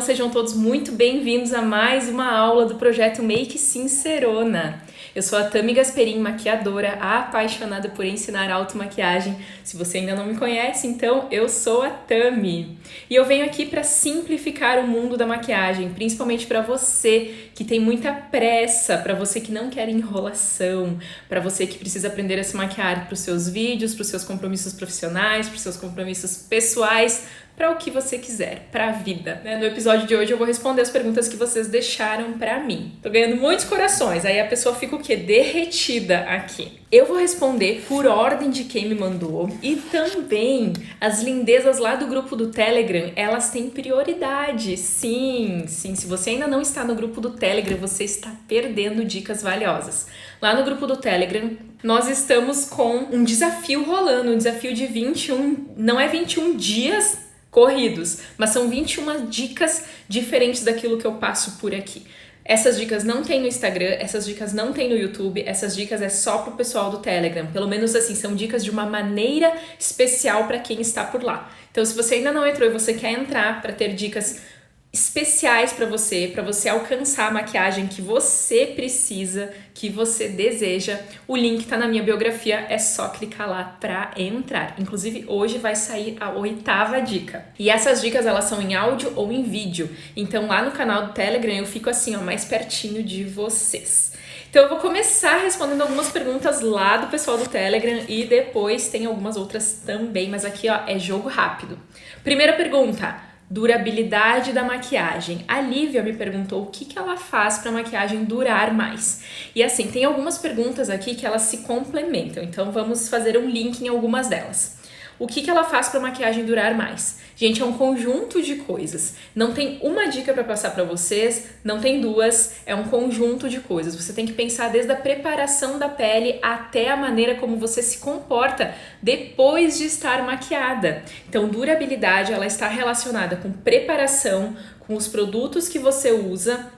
sejam todos muito bem-vindos a mais uma aula do projeto Make Sincerona. Eu sou a Tami Gasperin, maquiadora, apaixonada por ensinar automaquiagem. Se você ainda não me conhece, então eu sou a Tami. E eu venho aqui para simplificar o mundo da maquiagem, principalmente para você que tem muita pressa, para você que não quer enrolação, para você que precisa aprender a se maquiar para os seus vídeos, para os seus compromissos profissionais, para os seus compromissos pessoais, para o que você quiser, para a vida. No episódio de hoje eu vou responder as perguntas que vocês deixaram para mim. Tô ganhando muitos corações, aí a pessoa fica o quê? Derretida aqui. Eu vou responder por ordem de quem me mandou e também as lindezas lá do grupo do Telegram, elas têm prioridade. Sim, se você ainda não está no grupo do Telegram, você está perdendo dicas valiosas. Lá no grupo do Telegram, nós estamos com um desafio rolando, um desafio de 21, não é 21 dias corridos, mas são 21 dicas diferentes daquilo que eu passo por aqui. Essas dicas não tem no Instagram, essas dicas não tem no YouTube, essas dicas é só pro pessoal do Telegram. Pelo menos assim, são dicas de uma maneira especial para quem está por lá. Então, se você ainda não entrou e você quer entrar para ter dicas especiais para você alcançar a maquiagem que você precisa, que você deseja, o link tá na minha biografia, é só clicar lá para entrar. Inclusive, hoje vai sair a 8ª dica. E essas dicas, elas são em áudio ou em vídeo. Então, lá no canal do Telegram, eu fico assim, mais pertinho de vocês. Então, eu vou começar respondendo algumas perguntas lá do pessoal do Telegram e depois tem algumas outras também, mas aqui, é jogo rápido. Primeira pergunta: durabilidade da maquiagem. A Lívia me perguntou o que ela faz para a maquiagem durar mais. E assim, tem algumas perguntas aqui que elas se complementam, então vamos fazer um link em algumas delas. O que ela faz para a maquiagem durar mais? Gente, é um conjunto de coisas. Não tem uma dica para passar para vocês, não tem duas, é um conjunto de coisas. Você tem que pensar desde a preparação da pele até a maneira como você se comporta depois de estar maquiada. Então, durabilidade, ela está relacionada com preparação, com os produtos que você usa,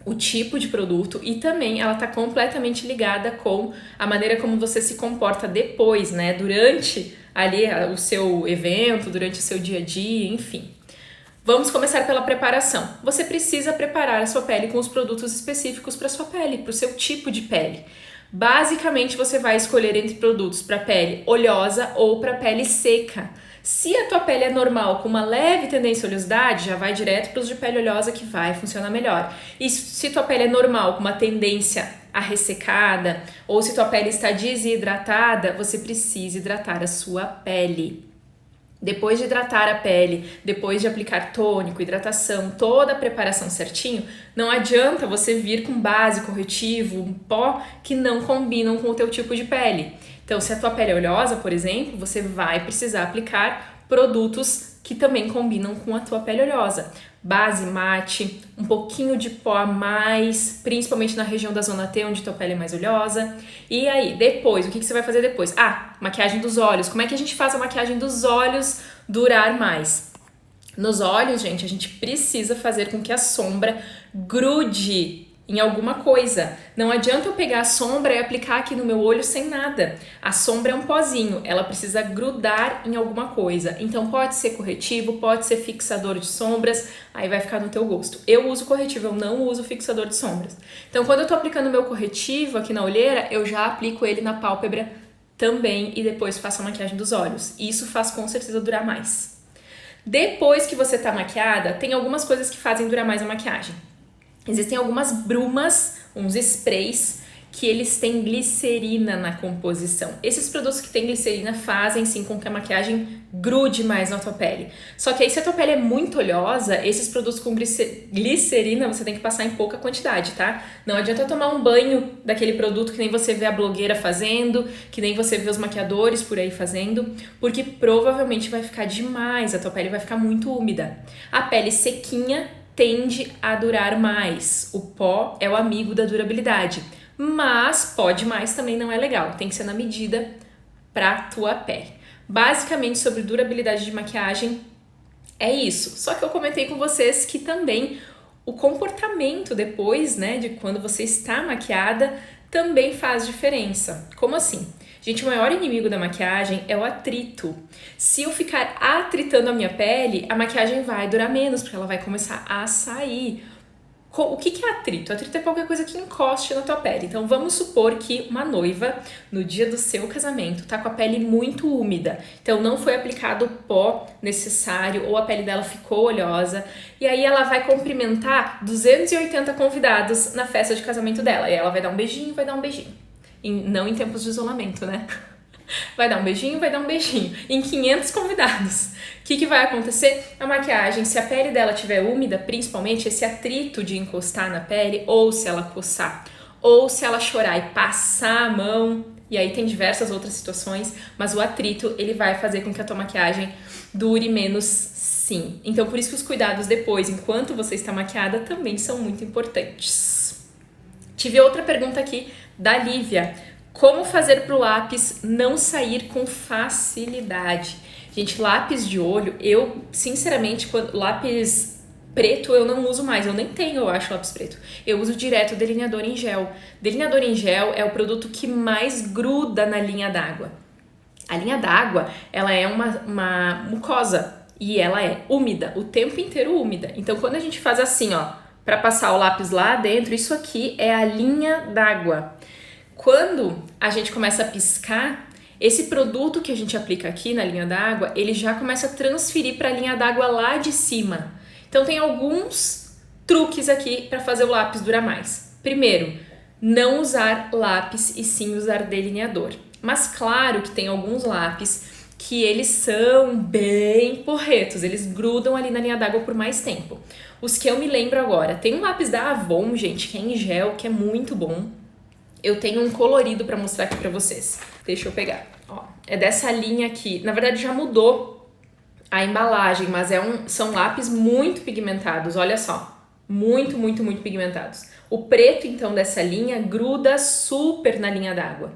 o tipo de produto, e também ela está completamente ligada com a maneira como você se comporta depois, né? Durante ali o seu evento, durante o seu dia a dia, enfim. Vamos começar pela preparação. Você precisa preparar a sua pele com os produtos específicos para sua pele, para o seu tipo de pele. Basicamente, você vai escolher entre produtos para pele oleosa ou para pele seca. Se a tua pele é normal, com uma leve tendência à oleosidade, já vai direto para os de pele oleosa que vai funcionar melhor. E se tua pele é normal, com uma tendência à ressecada, ou se tua pele está desidratada, você precisa hidratar a sua pele. Depois de hidratar a pele, depois de aplicar tônico, hidratação, toda a preparação certinho, não adianta você vir com base, corretivo, um pó que não combinam com o teu tipo de pele. Então, se a tua pele é oleosa, por exemplo, você vai precisar aplicar produtos que também combinam com a tua pele oleosa. Base mate, um pouquinho de pó a mais, principalmente na região da zona T, onde tua pele é mais oleosa. E aí, depois, o que você vai fazer depois? Maquiagem dos olhos. Como é que a gente faz a maquiagem dos olhos durar mais? Nos olhos, gente, a gente precisa fazer com que a sombra grude em alguma coisa. Não adianta eu pegar a sombra e aplicar aqui no meu olho sem nada. A sombra é um pozinho, ela precisa grudar em alguma coisa. Então pode ser corretivo, pode ser fixador de sombras, aí vai ficar no teu gosto. Eu uso corretivo, eu não uso fixador de sombras. Então quando eu tô aplicando o meu corretivo aqui na olheira, eu já aplico ele na pálpebra também e depois faço a maquiagem dos olhos. Isso faz com certeza durar mais. Depois que você tá maquiada, tem algumas coisas que fazem durar mais a maquiagem. Existem algumas brumas, uns sprays, que eles têm glicerina na composição. Esses produtos que têm glicerina fazem sim com que a maquiagem grude mais na tua pele. Só que aí se a tua pele é muito oleosa, esses produtos com glicerina você tem que passar em pouca quantidade, tá? Não adianta tomar um banho daquele produto que nem você vê a blogueira fazendo, que nem você vê os maquiadores por aí fazendo, porque provavelmente vai ficar demais, a tua pele vai ficar muito úmida. A pele sequinha tende a durar mais. O pó é o amigo da durabilidade. Mas pode mais também não é legal. Tem que ser na medida pra tua pele. Basicamente, sobre durabilidade de maquiagem, é isso. Só que eu comentei com vocês que também o comportamento depois, de quando você está maquiada, também faz diferença. Como assim? Gente, o maior inimigo da maquiagem é o atrito. Se eu ficar atritando a minha pele, a maquiagem vai durar menos, porque ela vai começar a sair. O que é atrito? Atrito é qualquer coisa que encoste na tua pele. Então vamos supor que uma noiva, no dia do seu casamento, tá com a pele muito úmida. Então não foi aplicado o pó necessário ou a pele dela ficou oleosa. E aí ela vai cumprimentar 280 convidados na festa de casamento dela. E ela vai dar um beijinho, vai dar um beijinho. Não em tempos de isolamento, né? Vai dar um beijinho, vai dar um beijinho. Em 500 convidados. O que vai acontecer? A maquiagem, se a pele dela estiver úmida, principalmente esse atrito de encostar na pele, ou se ela coçar, ou se ela chorar e passar a mão, e aí tem diversas outras situações, mas o atrito, ele vai fazer com que a tua maquiagem dure menos, sim. Então, por isso que os cuidados depois, enquanto você está maquiada, também são muito importantes. Tive outra pergunta aqui da Lívia. Como fazer para o lápis não sair com facilidade? Gente, lápis de olho, eu, sinceramente, lápis preto eu não uso mais. Eu nem tenho, eu acho, lápis preto. Eu uso direto delineador em gel. Delineador em gel é o produto que mais gruda na linha d'água. A linha d'água, ela é uma mucosa e ela é úmida, o tempo inteiro úmida. Então, quando a gente faz assim, ó, para passar o lápis lá dentro, isso aqui é a linha d'água. Quando a gente começa a piscar, esse produto que a gente aplica aqui na linha d'água, ele já começa a transferir para a linha d'água lá de cima. Então tem alguns truques aqui para fazer o lápis durar mais. Primeiro, não usar lápis e sim usar delineador. Mas claro que tem alguns lápis que eles são bem porretos, eles grudam ali na linha d'água por mais tempo. Os que eu me lembro agora, tem um lápis da Avon, gente, que é em gel, que é muito bom. Eu tenho um colorido pra mostrar aqui pra vocês. Deixa eu pegar. Ó, é dessa linha aqui. Na verdade, já mudou a embalagem, mas são lápis muito pigmentados. Olha só. Muito, muito, muito pigmentados. O preto, então, dessa linha gruda super na linha d'água.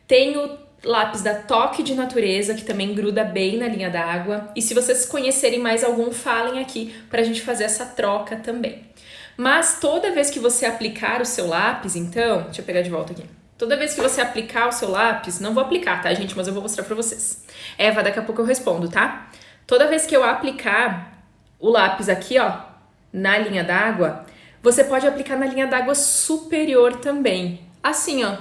Tem o lápis da Toque de Natureza, que também gruda bem na linha d'água. E se vocês conhecerem mais algum, falem aqui pra gente fazer essa troca também. Mas toda vez que você aplicar o seu lápis, então... Deixa eu pegar de volta aqui. Toda vez que você aplicar o seu lápis... Não vou aplicar, tá, gente? Mas eu vou mostrar pra vocês. Eva, daqui a pouco eu respondo, tá? Toda vez que eu aplicar o lápis aqui, ó, na linha d'água, você pode aplicar na linha d'água superior também. Assim, ó.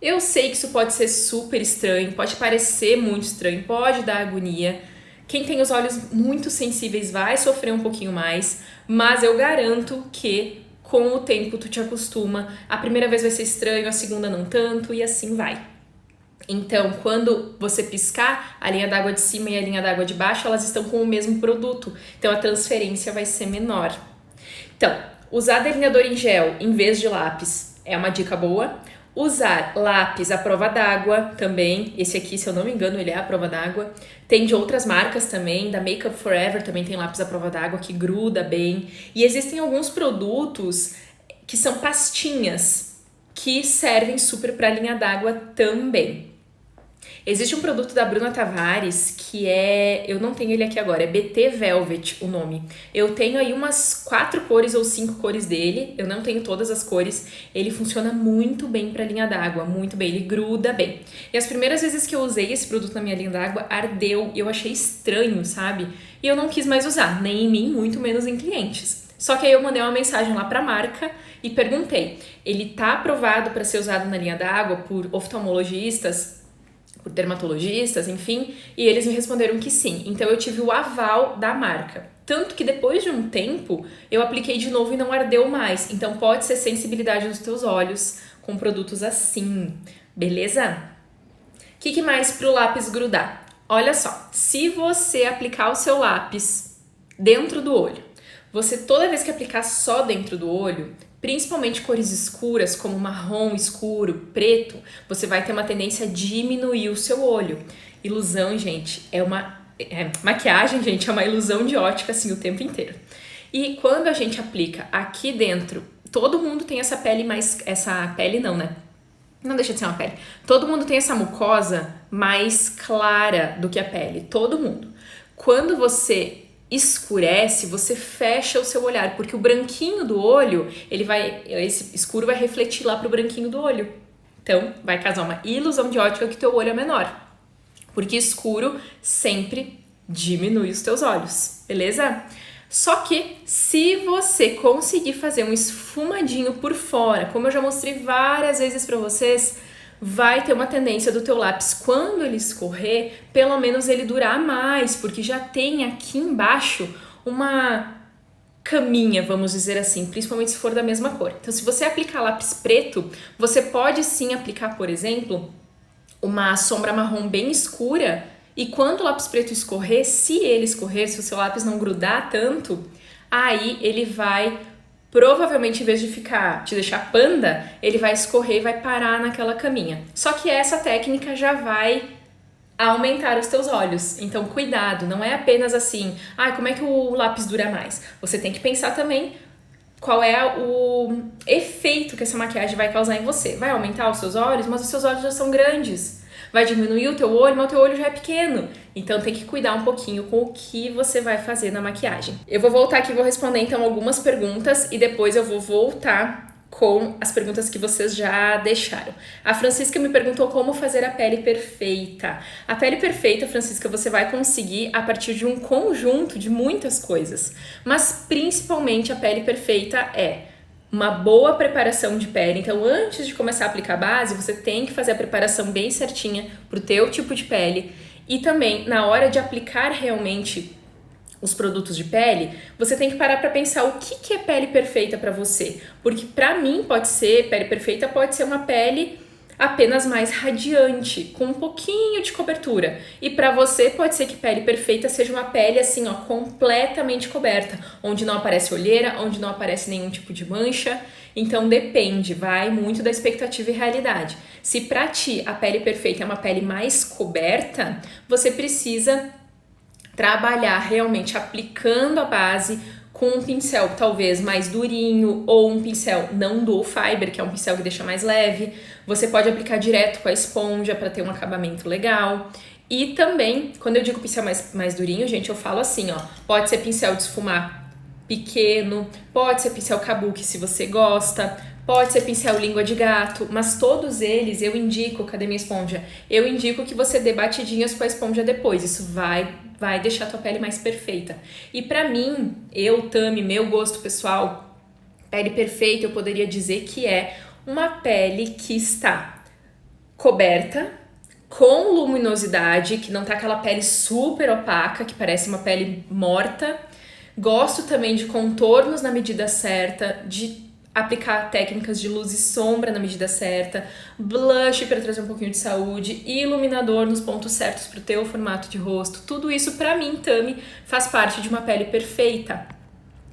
Eu sei que isso pode ser super estranho, pode parecer muito estranho, pode dar agonia. Quem tem os olhos muito sensíveis vai sofrer um pouquinho mais, mas eu garanto que com o tempo tu te acostuma. A primeira vez vai ser estranho, a segunda não tanto e assim vai. Então, quando você piscar, a linha d'água de cima e a linha d'água de baixo, elas estão com o mesmo produto. Então, a transferência vai ser menor. Então, usar delineador em gel em vez de lápis é uma dica boa. Usar lápis à prova d'água também, esse aqui, se eu não me engano, ele é à prova d'água. Tem de outras marcas também, da Makeup Forever também tem lápis à prova d'água que gruda bem. E existem alguns produtos que são pastinhas que servem super para linha d'água também. Existe um produto da Bruna Tavares que eu não tenho ele aqui agora, é BT Velvet o nome. Eu tenho aí umas 4 cores ou 5 cores dele, eu não tenho todas as cores. Ele funciona muito bem pra linha d'água, muito bem, ele gruda bem. E as primeiras vezes que eu usei esse produto na minha linha d'água, ardeu, eu achei estranho, sabe? E eu não quis mais usar, nem em mim, muito menos em clientes. Só que aí eu mandei uma mensagem lá pra marca e perguntei, ele tá aprovado para ser usado na linha d'água por oftalmologistas, por dermatologistas, enfim, e eles me responderam que sim. Então eu tive o aval da marca. Tanto que depois de um tempo, eu apliquei de novo e não ardeu mais. Então pode ser sensibilidade dos teus olhos com produtos assim, beleza? O que mais pro lápis grudar? Olha só, se você aplicar o seu lápis dentro do olho, você toda vez que aplicar só dentro do olho, principalmente cores escuras como marrom escuro, preto, você vai ter uma tendência a diminuir o seu olho. Ilusão, gente, maquiagem, gente, é uma ilusão de ótica assim o tempo inteiro. E quando a gente aplica aqui dentro, todo mundo tem essa pele não, né? Não deixa de ser uma pele. Todo mundo tem essa mucosa mais clara do que a pele, todo mundo. Quando você escurece, você fecha o seu olhar, porque o branquinho do olho, esse escuro vai refletir lá pro branquinho do olho. Então, vai causar uma ilusão de ótica que teu olho é menor. Porque escuro sempre diminui os teus olhos, beleza? Só que se você conseguir fazer um esfumadinho por fora, como eu já mostrei várias vezes para vocês, vai ter uma tendência do teu lápis, quando ele escorrer, pelo menos ele durar mais, porque já tem aqui embaixo uma caminha, vamos dizer assim, principalmente se for da mesma cor. Então, se você aplicar lápis preto, você pode sim aplicar, por exemplo, uma sombra marrom bem escura, e quando o lápis preto escorrer, se ele escorrer, se o seu lápis não grudar tanto, aí ele vai, provavelmente, em vez de te deixar panda, ele vai escorrer e vai parar naquela caminha. Só que essa técnica já vai aumentar os teus olhos. Então, cuidado, não é apenas assim, como é que o lápis dura mais? Você tem que pensar também qual é o efeito que essa maquiagem vai causar em você. Vai aumentar os seus olhos, mas os seus olhos já são grandes. Vai diminuir o teu olho, mas o teu olho já é pequeno. Então tem que cuidar um pouquinho com o que você vai fazer na maquiagem. Eu vou voltar aqui e vou responder então algumas perguntas e depois eu vou voltar com as perguntas que vocês já deixaram. A Francisca me perguntou como fazer a pele perfeita. A pele perfeita, Francisca, você vai conseguir a partir de um conjunto de muitas coisas, mas principalmente a pele perfeita é uma boa preparação de pele. Então, antes de começar a aplicar a base, você tem que fazer a preparação bem certinha pro teu tipo de pele. E também, na hora de aplicar realmente os produtos de pele, você tem que parar para pensar o que é pele perfeita para você. Porque para mim pele perfeita pode ser uma pele apenas mais radiante, com um pouquinho de cobertura. E para você pode ser que pele perfeita seja uma pele assim, completamente coberta, onde não aparece olheira, onde não aparece nenhum tipo de mancha. Então depende, vai muito da expectativa e realidade. Se para ti a pele perfeita é uma pele mais coberta, você precisa trabalhar realmente aplicando a base com um pincel talvez mais durinho ou um pincel não dual fiber, que é um pincel que deixa mais leve. Você pode aplicar direto com a esponja para ter um acabamento legal. E também, quando eu digo pincel mais durinho, gente, eu falo assim, pode ser pincel de esfumar pequeno, pode ser pincel kabuki se você gosta, pode ser pincel língua de gato, mas todos eles eu indico, cadê minha esponja? Eu indico que você dê batidinhas com a esponja depois, isso vai deixar a tua pele mais perfeita. E pra mim, Tami, meu gosto pessoal, pele perfeita eu poderia dizer que é uma pele que está coberta, com luminosidade, que não tá aquela pele super opaca, que parece uma pele morta. Gosto também de contornos na medida certa, de aplicar técnicas de luz e sombra na medida certa, blush para trazer um pouquinho de saúde, iluminador nos pontos certos para o teu formato de rosto. Tudo isso, para mim, Tami, faz parte de uma pele perfeita.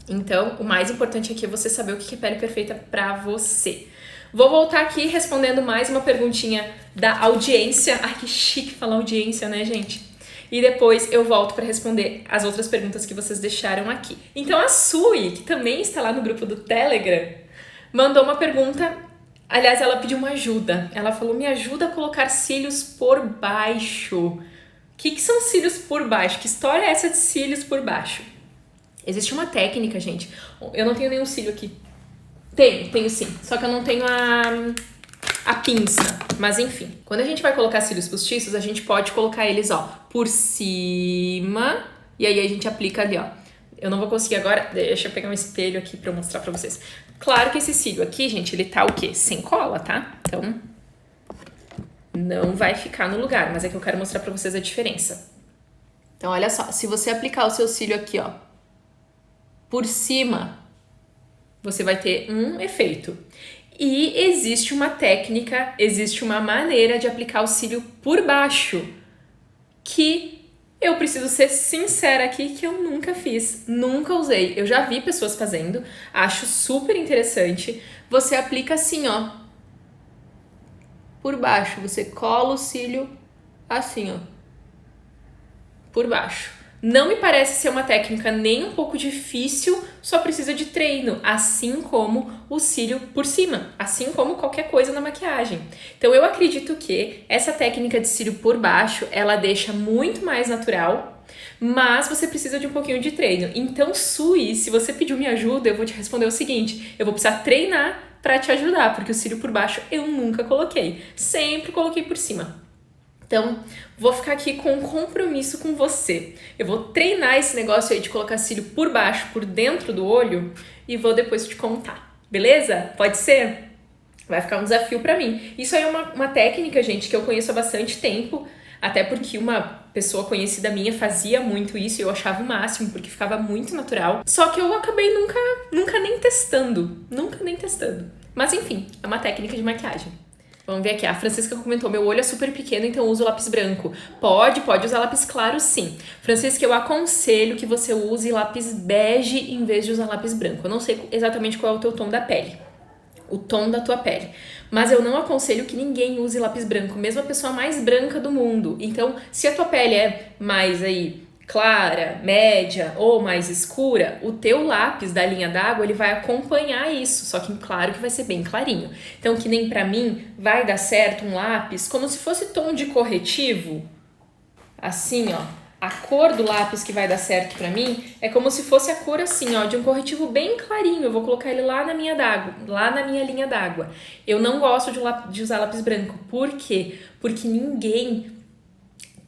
Então, o mais importante aqui é você saber o que é pele perfeita para você. Vou voltar aqui respondendo mais uma perguntinha da audiência. Ai, que chique falar audiência, né, gente? E depois eu volto para responder as outras perguntas que vocês deixaram aqui. Então a Sui, que também está lá no grupo do Telegram, mandou uma pergunta, aliás, ela pediu uma ajuda. Ela falou, me ajuda a colocar cílios por baixo. O que são cílios por baixo? Que história é essa de cílios por baixo? Existe uma técnica, gente. Eu não tenho nenhum cílio aqui. Tenho sim. Só que eu não tenho a pinça. Mas enfim, quando a gente vai colocar cílios postiços, a gente pode colocar eles, por cima. E aí a gente aplica ali, Eu não vou conseguir agora, deixa eu pegar um espelho aqui pra eu mostrar pra vocês. Claro que esse cílio aqui, gente, ele tá o quê? Sem cola, tá? Então, não vai ficar no lugar, mas é que eu quero mostrar pra vocês a diferença. Então, olha só, se você aplicar o seu cílio aqui, por cima, você vai ter um efeito. E existe uma técnica, existe uma maneira de aplicar o cílio por baixo, que eu preciso ser sincera aqui que eu nunca fiz, nunca usei. Eu já vi pessoas fazendo, acho super interessante. Você aplica assim, por baixo. Você cola o cílio assim, por baixo. Não me parece ser uma técnica nem um pouco difícil, só precisa de treino, assim como o cílio por cima, assim como qualquer coisa na maquiagem. Então eu acredito que essa técnica de cílio por baixo, ela deixa muito mais natural, mas você precisa de um pouquinho de treino. Então, Sui, se você pediu minha ajuda, eu vou te responder o seguinte, eu vou precisar treinar pra te ajudar, porque o cílio por baixo eu nunca coloquei, sempre coloquei por cima. Então, vou ficar aqui com um compromisso com você. Eu vou treinar esse negócio aí de colocar cílio por baixo, por dentro do olho, e vou depois te contar, beleza? Pode ser? Vai ficar um desafio pra mim. Isso aí é uma técnica, gente, que eu conheço há bastante tempo, até porque uma pessoa conhecida minha fazia muito isso e eu achava o máximo, porque ficava muito natural. Só que eu acabei nunca nem testando. Nunca nem testando. Mas enfim, é uma técnica de maquiagem. Vamos ver aqui, a Francisca comentou, meu olho é super pequeno, então eu uso lápis branco. Pode usar lápis claro sim. Francisca, eu aconselho que você use lápis bege em vez de usar lápis branco. Eu não sei exatamente qual é o teu tom da pele, o tom da tua pele. Mas eu não aconselho que ninguém use lápis branco, mesmo a pessoa mais branca do mundo. Então, se a tua pele é mais aí clara, média ou mais escura, o teu lápis da linha d'água ele vai acompanhar isso, só que claro que vai ser bem clarinho. Então, que nem pra mim, vai dar certo um lápis como se fosse tom de corretivo, assim, ó. A cor do lápis que vai dar certo pra mim é como se fosse a cor assim, ó, de um corretivo bem clarinho. Eu vou colocar ele lá na minha linha d'água. Eu não gosto de usar lápis branco. Por quê? Porque ninguém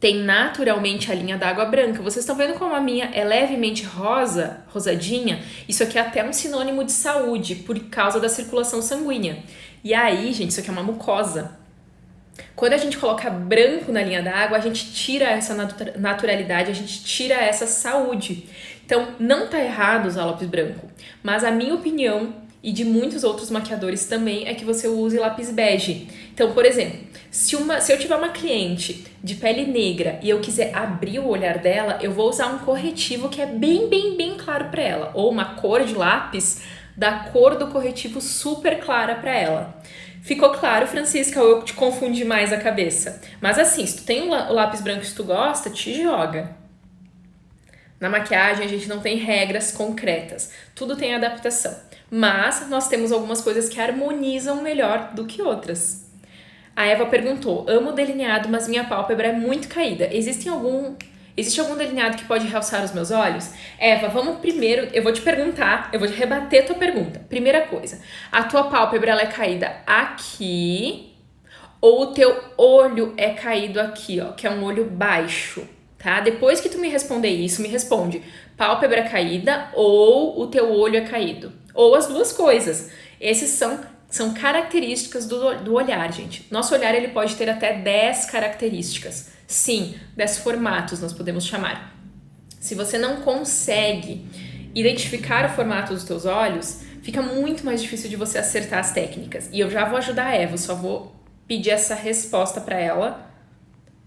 tem naturalmente a linha d'água branca. Vocês estão vendo como a minha é levemente rosadinha? Isso aqui é até um sinônimo de saúde, por causa da circulação sanguínea. E aí, gente, isso aqui é uma mucosa. Quando a gente coloca branco na linha d'água, a gente tira essa naturalidade, a gente tira essa saúde. Então, não tá errado usar lápis branco, mas a minha opinião e de muitos outros maquiadores também é que você use lápis bege. Então, por exemplo, se eu tiver uma cliente de pele negra e eu quiser abrir o olhar dela, eu vou usar um corretivo que é bem claro para ela, ou uma cor de lápis da cor do corretivo super clara para ela. Ficou claro, Francisca, ou eu te confundi mais a cabeça? Mas assim, se tu tem o lápis branco e tu gosta, te joga. Na maquiagem a gente não tem regras concretas, tudo tem adaptação. Mas nós temos algumas coisas que harmonizam melhor do que outras. A Eva perguntou, amo delineado, mas minha pálpebra é muito caída. Existe algum delineado que pode realçar os meus olhos? Eva, vamos primeiro, eu vou te perguntar, eu vou te rebater tua pergunta. Primeira coisa, a tua pálpebra ela é caída aqui ou o teu olho é caído aqui, ó, que é um olho baixo, tá? Depois que tu me responder isso, me responde, pálpebra caída ou o teu olho é caído? Ou as duas coisas. Esses são características do olhar, gente. Nosso olhar ele pode ter até 10 características. Sim, 10 formatos nós podemos chamar. Se você não consegue identificar o formato dos teus olhos, fica muito mais difícil de você acertar as técnicas. E eu já vou ajudar a Eva, só vou pedir essa resposta para ela,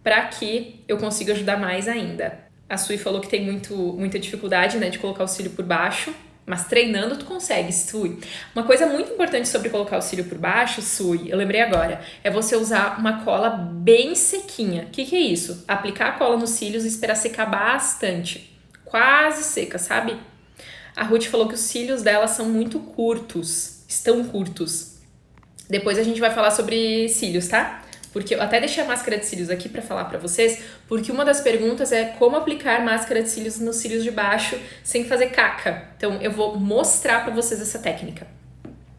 para que eu consiga ajudar mais ainda. A Sui falou que tem muita dificuldade, né, de colocar o cílio por baixo. Mas treinando tu consegue, Sui. Uma coisa muito importante sobre colocar o cílio por baixo, Sui, eu lembrei agora, é você usar uma cola bem sequinha. O que é isso? Aplicar a cola nos cílios e esperar secar bastante. Quase seca, sabe? A Ruth falou que os cílios dela são muito curtos. Estão curtos. Depois a gente vai falar sobre cílios, tá? Porque eu até deixei a máscara de cílios aqui pra falar pra vocês, porque uma das perguntas é como aplicar máscara de cílios nos cílios de baixo sem fazer caca. Então eu vou mostrar pra vocês essa técnica.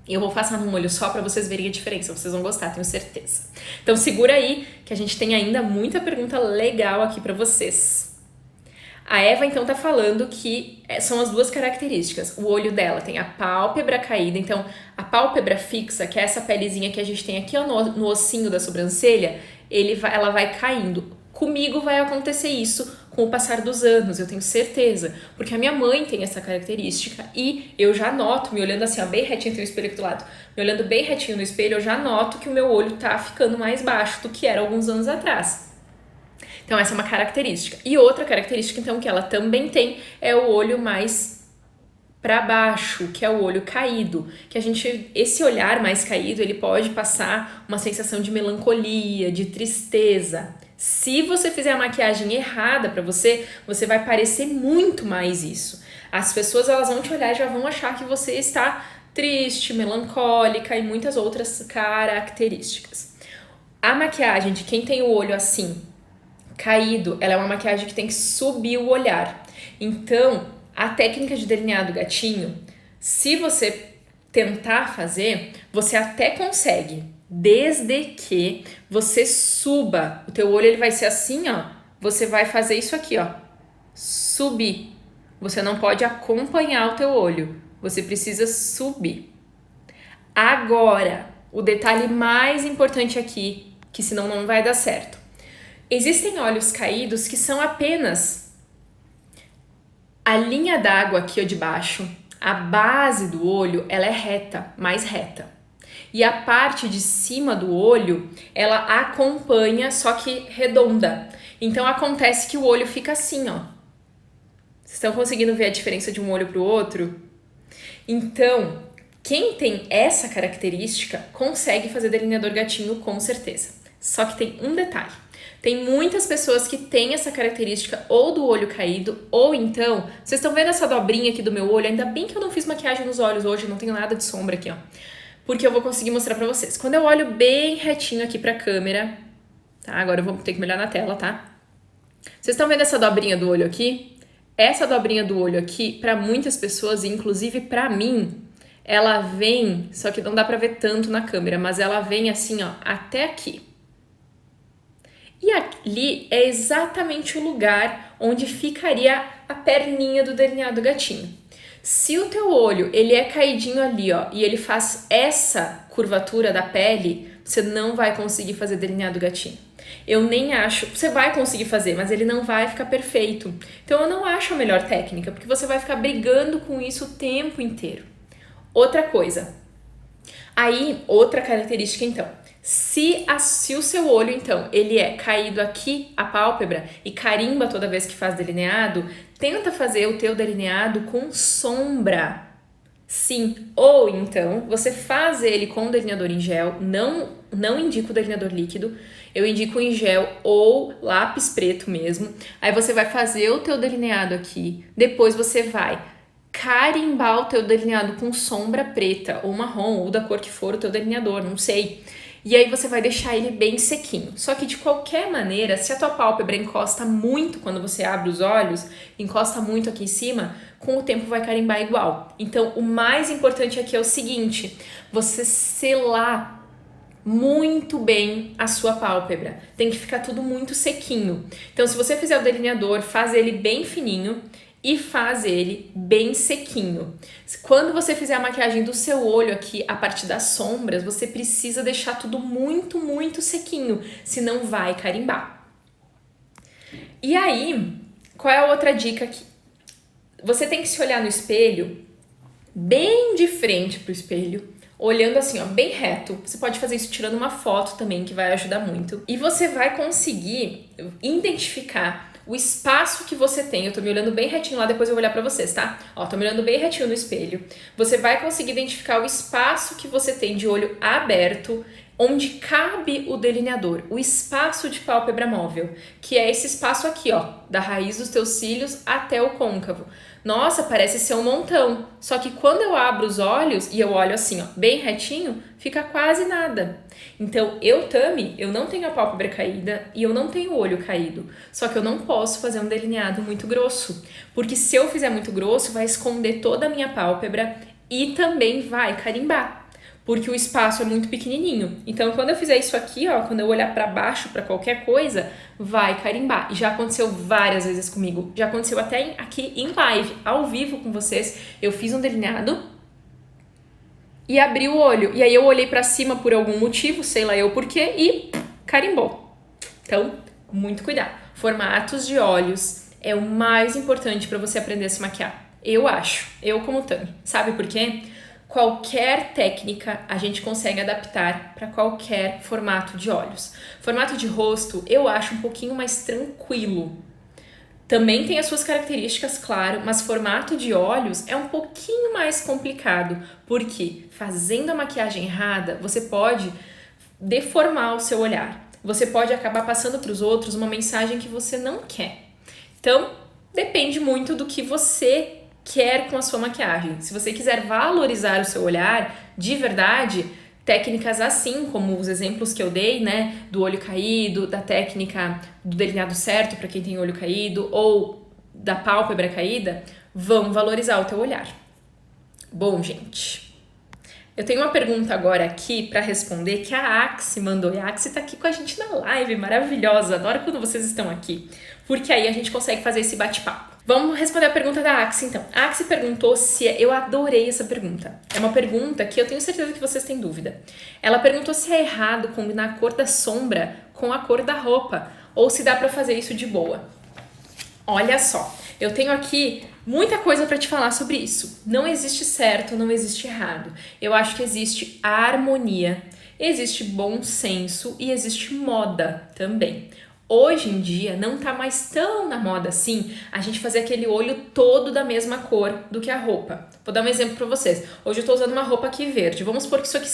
Eu vou passar num olho só pra vocês verem a diferença, vocês vão gostar, tenho certeza. Então segura aí, que a gente tem ainda muita pergunta legal aqui pra vocês. A Eva, então, tá falando que são as duas características. O olho dela tem a pálpebra caída, então a pálpebra fixa, que é essa pelezinha que a gente tem aqui ó, no ossinho da sobrancelha, ela vai caindo. Comigo vai acontecer isso com o passar dos anos, eu tenho certeza. Porque a minha mãe tem essa característica e eu já noto, me olhando assim, ó, bem retinho, tem um espelho aqui do lado, me olhando bem retinho no espelho, eu já noto que o meu olho tá ficando mais baixo do que era alguns anos atrás. Então essa é uma característica. E outra característica então que ela também tem é o olho mais para baixo, que é o olho caído, que esse olhar mais caído, ele pode passar uma sensação de melancolia, de tristeza. Se você fizer a maquiagem errada para você, você vai parecer muito mais isso. As pessoas elas vão te olhar e já vão achar que você está triste, melancólica e muitas outras características. A maquiagem de quem tem o olho assim caído, ela é uma maquiagem que tem que subir o olhar. Então, a técnica de delineado gatinho, se você tentar fazer, você até consegue, desde que você suba. O teu olho ele vai ser assim, ó. Você vai fazer isso aqui, ó. Subir. Você não pode acompanhar o teu olho. Você precisa subir. Agora, o detalhe mais importante aqui, que senão não vai dar certo. Existem olhos caídos que são apenas a linha d'água aqui ó, de baixo. A base do olho, ela é reta, mais reta. E a parte de cima do olho, ela acompanha, só que redonda. Então, acontece que o olho fica assim, ó. Vocês estão conseguindo ver a diferença de um olho para o outro? Então, quem tem essa característica consegue fazer delineador gatinho com certeza. Só que tem um detalhe. Tem muitas pessoas que têm essa característica ou do olho caído, ou então, vocês estão vendo essa dobrinha aqui do meu olho? Ainda bem que eu não fiz maquiagem nos olhos hoje, não tenho nada de sombra aqui, ó. Porque eu vou conseguir mostrar pra vocês. Quando eu olho bem retinho aqui pra câmera, tá? Agora eu vou ter que me olhar na tela, tá? Vocês estão vendo essa dobrinha do olho aqui? Essa dobrinha do olho aqui, pra muitas pessoas, inclusive pra mim, ela vem, só que não dá pra ver tanto na câmera, mas ela vem assim, ó, até aqui. E ali é exatamente o lugar onde ficaria a perninha do delineado gatinho. Se o teu olho, ele é caidinho ali, ó, e ele faz essa curvatura da pele, você não vai conseguir fazer delineado gatinho. Eu nem acho, você vai conseguir fazer, mas ele não vai ficar perfeito. Então eu não acho a melhor técnica, porque você vai ficar brigando com isso o tempo inteiro. Outra coisa. Aí, outra característica então. Se o seu olho, então, ele é caído aqui, a pálpebra, e carimba toda vez que faz delineado, tenta fazer o teu delineado com sombra. Sim, ou então, você faz ele com delineador em gel, não indico delineador líquido, eu indico em gel ou lápis preto mesmo. Aí você vai fazer o teu delineado aqui, depois você vai carimbar o teu delineado com sombra preta, ou marrom, ou da cor que for o teu delineador, não sei. E aí você vai deixar ele bem sequinho. Só que de qualquer maneira, se a tua pálpebra encosta muito quando você abre os olhos, encosta muito aqui em cima, com o tempo vai carimbar igual. Então, o mais importante aqui é o seguinte, você selar muito bem a sua pálpebra. Tem que ficar tudo muito sequinho. Então, se você fizer o delineador, faz ele bem fininho e faz ele bem sequinho. Quando você fizer a maquiagem do seu olho aqui, a partir das sombras, você precisa deixar tudo muito, muito sequinho, senão vai carimbar. E aí, qual é a outra dica aqui? Você tem que se olhar no espelho, bem de frente pro espelho, olhando assim, ó, bem reto. Você pode fazer isso tirando uma foto também, que vai ajudar muito. E você vai conseguir identificar o espaço que você tem. Eu tô me olhando bem retinho lá, depois eu vou olhar pra vocês, tá? Ó, tô me olhando bem retinho no espelho. Você vai conseguir identificar o espaço que você tem de olho aberto, onde cabe o delineador, o espaço de pálpebra móvel, que é esse espaço aqui, ó, da raiz dos teus cílios até o côncavo. Nossa, parece ser um montão, só que quando eu abro os olhos e eu olho assim, ó, bem retinho, fica quase nada. Então, Tami, eu não tenho a pálpebra caída e eu não tenho o olho caído, só que eu não posso fazer um delineado muito grosso, porque se eu fizer muito grosso, vai esconder toda a minha pálpebra e também vai carimbar. Porque o espaço é muito pequenininho. Então, quando eu fizer isso aqui, ó, quando eu olhar pra baixo pra qualquer coisa, vai carimbar. E já aconteceu várias vezes comigo. Já aconteceu até aqui em live, ao vivo com vocês. Eu fiz um delineado e abri o olho. E aí eu olhei pra cima por algum motivo, sei lá eu porquê, e carimbou. Então, muito cuidado. Formatos de olhos é o mais importante pra você aprender a se maquiar. Eu acho. Eu como Tami. Sabe por quê? Qualquer técnica a gente consegue adaptar para qualquer formato de olhos. Formato de rosto eu acho um pouquinho mais tranquilo. Também tem as suas características, claro, mas formato de olhos é um pouquinho mais complicado, porque fazendo a maquiagem errada, você pode deformar o seu olhar. Você pode acabar passando para os outros uma mensagem que você não quer. Então, depende muito do que você quer com a sua maquiagem. Se você quiser valorizar o seu olhar de verdade, técnicas assim como os exemplos que eu dei, né, do olho caído, da técnica do delineado certo para quem tem olho caído ou da pálpebra caída, vão valorizar o teu olhar. Bom, gente, Eu tenho uma pergunta agora aqui para responder que a Axi mandou. E a Axi tá aqui com a gente na live, maravilhosa. Adoro quando vocês estão aqui, porque aí a gente consegue fazer esse bate-papo. Vamos responder a pergunta da Axi, então. A Axi perguntou se... Eu adorei essa pergunta. É uma pergunta que eu tenho certeza que vocês têm dúvida. Ela perguntou se é errado combinar a cor da sombra com a cor da roupa, ou se dá para fazer isso de boa. Olha só, eu tenho aqui muita coisa para te falar sobre isso. Não existe certo, não existe errado. Eu acho que existe harmonia, existe bom senso e existe moda também. Hoje em dia não tá mais tão na moda assim a gente fazer aquele olho todo da mesma cor do que a roupa. Vou dar um exemplo para vocês. Hoje eu tô usando uma roupa aqui verde. Vamos supor que isso aqui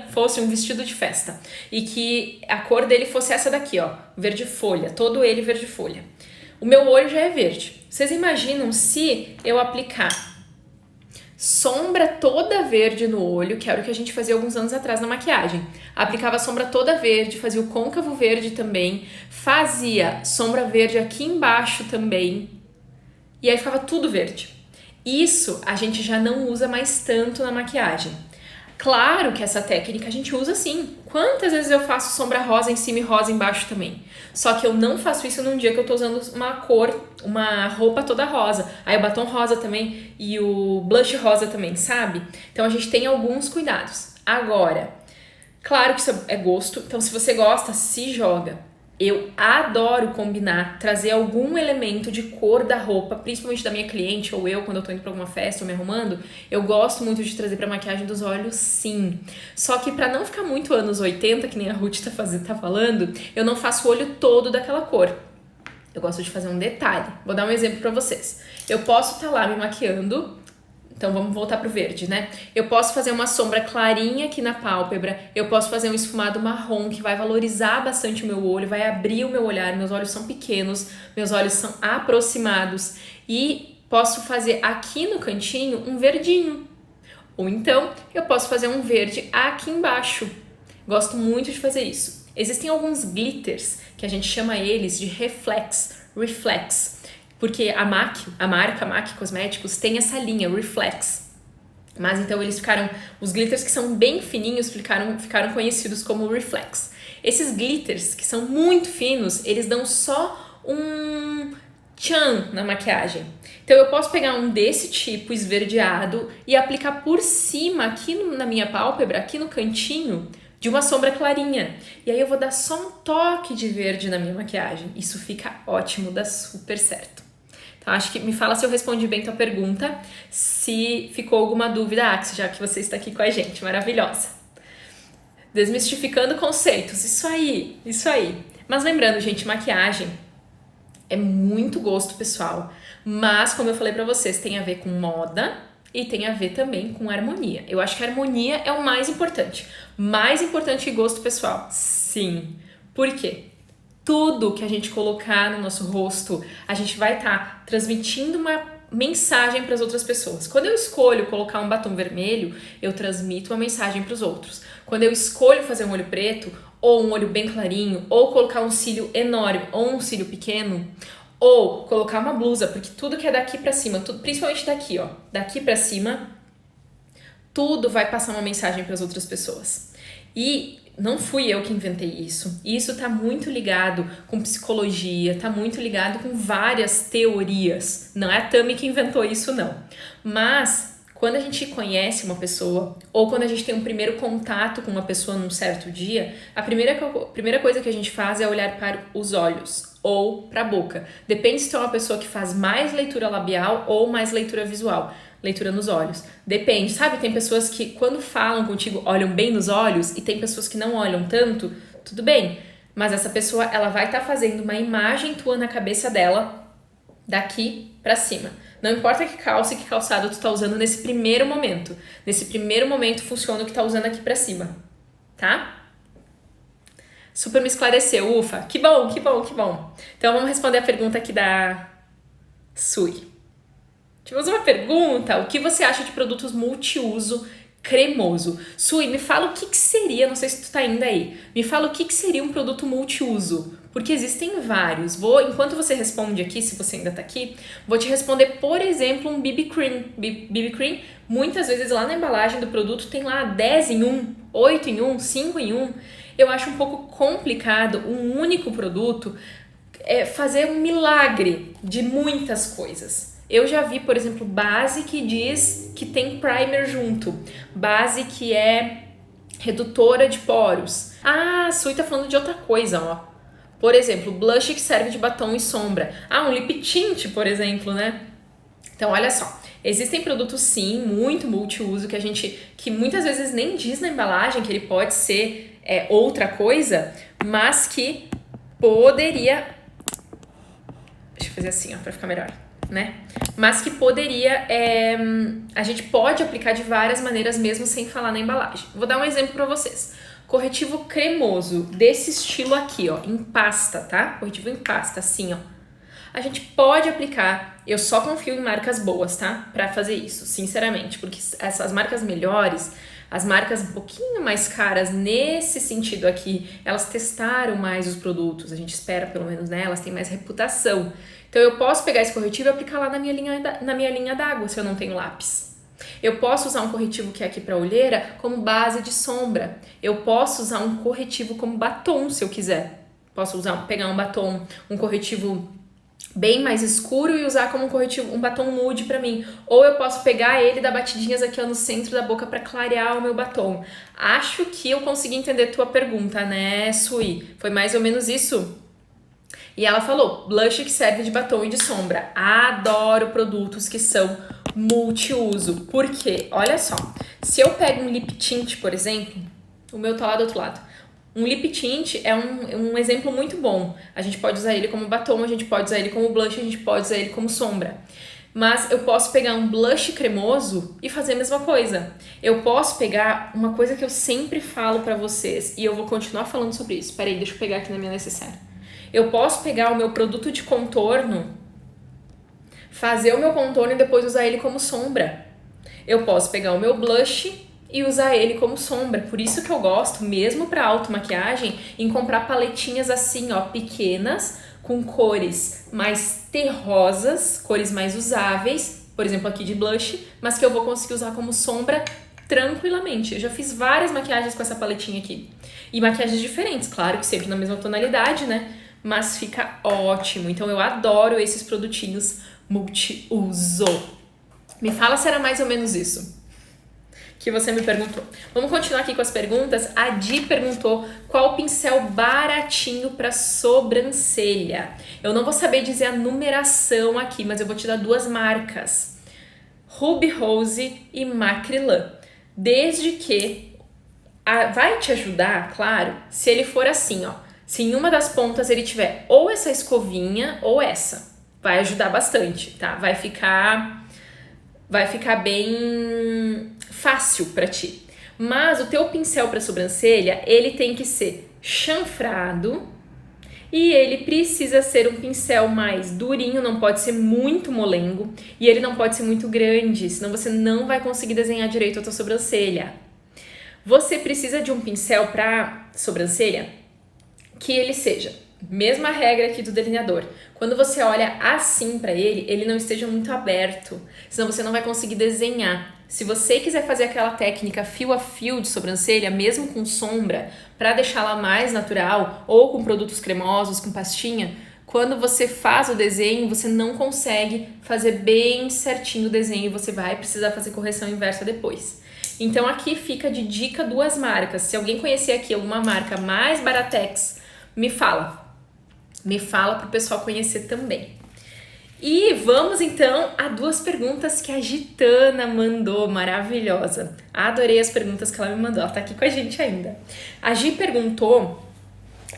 fosse um vestido de festa e que a cor dele fosse essa daqui, ó, verde folha, todo ele verde folha. O meu olho já é verde. Vocês imaginam se eu aplicar sombra toda verde no olho, que era o que a gente fazia alguns anos atrás na maquiagem. Aplicava sombra toda verde, fazia o côncavo verde também, fazia sombra verde aqui embaixo também, e aí ficava tudo verde. Isso a gente já não usa mais tanto na maquiagem. Claro que essa técnica a gente usa sim. Quantas vezes eu faço sombra rosa em cima e rosa embaixo também? Só que eu não faço isso num dia que eu tô usando uma roupa toda rosa. Aí o batom rosa também e o blush rosa também, sabe? Então a gente tem alguns cuidados. Agora, claro que isso é gosto. Então se você gosta, se joga. Eu adoro combinar, trazer algum elemento de cor da roupa, principalmente da minha cliente ou eu, quando eu tô indo pra alguma festa ou me arrumando, eu gosto muito de trazer pra maquiagem dos olhos, sim. Só que pra não ficar muito anos 80, que nem a Ruth tá falando, eu não faço o olho todo daquela cor. Eu gosto de fazer um detalhe. Vou dar um exemplo pra vocês. Eu posso estar lá me maquiando. Então vamos voltar pro verde, né? Eu posso fazer uma sombra clarinha aqui na pálpebra, eu posso fazer um esfumado marrom que vai valorizar bastante o meu olho, vai abrir o meu olhar, meus olhos são pequenos, meus olhos são aproximados e posso fazer aqui no cantinho um verdinho. Ou então eu posso fazer um verde aqui embaixo. Gosto muito de fazer isso. Existem alguns glitters que a gente chama eles de reflex, porque a marca MAC Cosméticos tem essa linha, Reflex. Mas então os glitters que são bem fininhos ficaram conhecidos como Reflex. Esses glitters que são muito finos, eles dão só um tchan na maquiagem. Então eu posso pegar um desse tipo esverdeado e aplicar por cima aqui na minha pálpebra, aqui no cantinho, de uma sombra clarinha. E aí eu vou dar só um toque de verde na minha maquiagem. Isso fica ótimo, dá super certo. Acho que me fala se eu respondi bem tua pergunta, se ficou alguma dúvida, Axi, já que você está aqui com a gente, maravilhosa. Desmistificando conceitos, isso aí. Mas lembrando, gente, maquiagem é muito gosto pessoal, mas como eu falei pra vocês, tem a ver com moda e tem a ver também com harmonia. Eu acho que a harmonia é o mais importante que gosto pessoal, sim. Por quê? Tudo que a gente colocar no nosso rosto, a gente vai estar transmitindo uma mensagem para as outras pessoas. Quando eu escolho colocar um batom vermelho, eu transmito uma mensagem para os outros. Quando eu escolho fazer um olho preto, ou um olho bem clarinho, ou colocar um cílio enorme, ou um cílio pequeno, ou colocar uma blusa, porque tudo que é daqui para cima, principalmente daqui, ó, daqui para cima, tudo vai passar uma mensagem para as outras pessoas. E não fui eu que inventei isso. Isso tá muito ligado com psicologia, tá muito ligado com várias teorias. Não é a Tami que inventou isso, não. Mas quando a gente conhece uma pessoa, ou quando a gente tem um primeiro contato com uma pessoa num certo dia, a primeira coisa que a gente faz é olhar para os olhos ou para a boca. Depende se tu é uma pessoa que faz mais leitura labial ou mais leitura visual. Leitura nos olhos. Depende, sabe? Tem pessoas que quando falam contigo olham bem nos olhos e tem pessoas que não olham tanto, tudo bem. Mas essa pessoa, ela vai estar fazendo uma imagem tua na cabeça dela daqui pra cima. Não importa que calça e que calçado tu tá usando nesse primeiro momento. Nesse primeiro momento funciona o que tá usando aqui pra cima, tá? Super me esclareceu, ufa. Que bom. Então vamos responder a pergunta aqui da Sui. Tivemos uma pergunta, o que você acha de produtos multiuso cremoso? Sui, me fala o que seria, não sei se tu tá ainda aí, me fala o que seria um produto multiuso, Porque existem vários. Enquanto você responde aqui, se você ainda tá aqui, vou te responder, por exemplo, um BB Cream. BB Cream, muitas vezes lá na embalagem do produto tem lá 10 em 1, 8 em 1, 5 em 1. Eu acho um pouco complicado um único produto fazer um milagre de muitas coisas. Eu já vi, por exemplo, base que diz que tem primer junto, base que é redutora de poros. Ah, a Sui tá falando de outra coisa, ó. Por exemplo, blush que serve de batom e sombra. Ah, um lip tint, por exemplo, né? Então, olha só. Existem produtos, sim, muito multiuso que muitas vezes nem diz na embalagem que ele pode ser outra coisa, mas que poderia... Deixa eu fazer assim, ó, pra ficar melhor, né? Mas que poderia... a gente pode aplicar de várias maneiras mesmo sem falar na embalagem. Vou dar um exemplo pra vocês. Corretivo cremoso, desse estilo aqui, ó, em pasta, tá? Corretivo em pasta, assim, ó. A gente pode aplicar, eu só confio em marcas boas, tá? Pra fazer isso, sinceramente, porque essas marcas melhores, as marcas um pouquinho mais caras nesse sentido aqui, elas testaram mais os produtos, a gente espera pelo menos, né? Elas têm mais reputação. Então eu posso pegar esse corretivo e aplicar lá na minha linha d'água, se eu não tenho lápis. Eu posso usar um corretivo que é aqui para olheira como base de sombra. Eu posso usar um corretivo como batom, se eu quiser. Posso pegar um batom, um corretivo bem mais escuro e usar como um batom nude para mim. Ou eu posso pegar ele e dar batidinhas aqui no centro da boca para clarear o meu batom. Acho que eu consegui entender tua pergunta, né, Sui? Foi mais ou menos isso? E ela falou, blush que serve de batom e de sombra. Adoro produtos que são multiuso. Por quê? Olha só, se eu pego um lip tint, por exemplo, o meu tá lá do outro lado. Um lip tint é um exemplo muito bom. A gente pode usar ele como batom, a gente pode usar ele como blush, a gente pode usar ele como sombra. Mas eu posso pegar um blush cremoso e fazer a mesma coisa. Eu posso pegar uma coisa que eu sempre falo pra vocês, e eu vou continuar falando sobre isso. Peraí, deixa eu pegar aqui na minha necessaire. Eu posso pegar o meu produto de contorno, fazer o meu contorno e depois usar ele como sombra. Eu posso pegar o meu blush e usar ele como sombra. Por isso que eu gosto, mesmo para automaquiagem, em comprar paletinhas assim, ó, pequenas, com cores mais terrosas, cores mais usáveis, por exemplo aqui de blush, mas que eu vou conseguir usar como sombra tranquilamente. Eu já fiz várias maquiagens com essa paletinha aqui. E maquiagens diferentes, claro que sempre na mesma tonalidade, né? Mas fica ótimo. Então eu adoro esses produtinhos multiuso. Me fala se era mais ou menos isso que você me perguntou. Vamos continuar aqui com as perguntas. A Di perguntou qual pincel baratinho para sobrancelha. Eu não vou saber dizer a numeração aqui, mas eu vou te dar duas marcas. Ruby Rose e Macrylan. Desde que vai te ajudar, claro, se ele for assim, ó. Se em uma das pontas ele tiver ou essa escovinha ou essa. Vai ajudar bastante, tá? Vai ficar bem fácil pra ti. Mas o teu pincel para sobrancelha, ele tem que ser chanfrado e ele precisa ser um pincel mais durinho, não pode ser muito molengo e ele não pode ser muito grande, senão você não vai conseguir desenhar direito a tua sobrancelha. Você precisa de um pincel para sobrancelha que ele seja, mesma regra aqui do delineador, quando você olha assim para ele não esteja muito aberto, senão você não vai conseguir desenhar. Se você quiser fazer aquela técnica fio a fio de sobrancelha, mesmo com sombra, para deixá-la mais natural, ou com produtos cremosos, com pastinha, quando você faz o desenho, você não consegue fazer bem certinho o desenho e você vai precisar fazer correção inversa depois. Então aqui fica de dica duas marcas. Se alguém conhecer aqui alguma marca mais baratex, me fala para o pessoal conhecer também. E vamos então a duas perguntas que a Gitana mandou, maravilhosa. Adorei as perguntas que ela me mandou, ela tá aqui com a gente ainda. A Gi perguntou,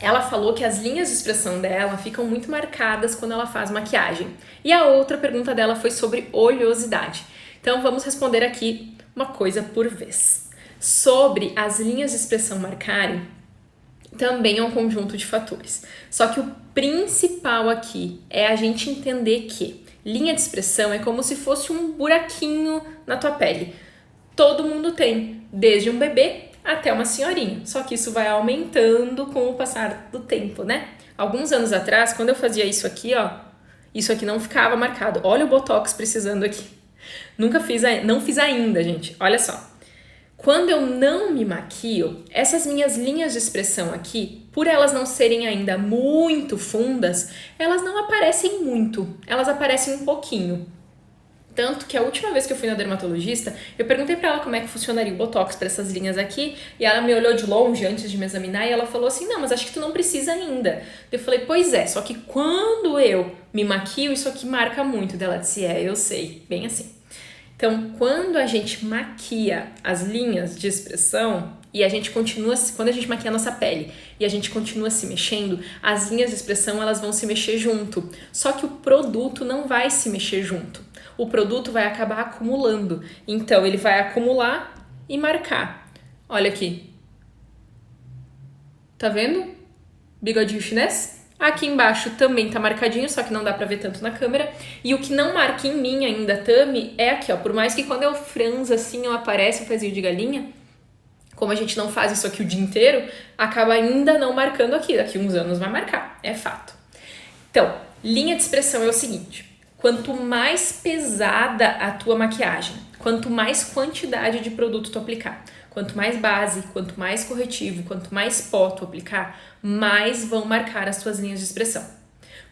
ela falou que as linhas de expressão dela ficam muito marcadas quando ela faz maquiagem. E a outra pergunta dela foi sobre oleosidade. Então vamos responder aqui uma coisa por vez. Sobre as linhas de expressão marcarem, também é um conjunto de fatores. Só que o principal aqui é a gente entender que linha de expressão é como se fosse um buraquinho na tua pele. Todo mundo tem, desde um bebê até uma senhorinha. Só que isso vai aumentando com o passar do tempo, né? Alguns anos atrás, quando eu fazia isso aqui, ó, isso aqui não ficava marcado. Olha o Botox precisando aqui. Não fiz ainda, gente. Olha só. Quando eu não me maquio, essas minhas linhas de expressão aqui, por elas não serem ainda muito fundas, elas não aparecem muito, elas aparecem um pouquinho. Tanto que a última vez que eu fui na dermatologista, eu perguntei pra ela como é que funcionaria o Botox para essas linhas aqui, e ela me olhou de longe antes de me examinar e ela falou assim, não, mas acho que tu não precisa ainda. Eu falei, pois é, só que quando eu me maquio, isso aqui marca muito. Ela disse, eu sei, bem assim. Então, quando a gente maquia as linhas de expressão e a gente continua, quando a gente maquia a nossa pele e a gente continua se mexendo, as linhas de expressão elas vão se mexer junto. Só que o produto não vai se mexer junto. O produto vai acabar acumulando. Então, ele vai acumular e marcar. Olha aqui. Tá vendo? Bigodinho chinês? Aqui embaixo também tá marcadinho, só que não dá pra ver tanto na câmera. E o que não marca em mim ainda, Tami, é aqui, ó. Por mais que quando eu franzo assim, eu aparece o pezinho de galinha, como a gente não faz isso aqui o dia inteiro, acaba ainda não marcando aqui. Daqui uns anos vai marcar, é fato. Então, linha de expressão é o seguinte. Quanto mais pesada a tua maquiagem, quanto mais quantidade de produto tu aplicar, quanto mais base, quanto mais corretivo, quanto mais pó tu aplicar, mais vão marcar as tuas linhas de expressão.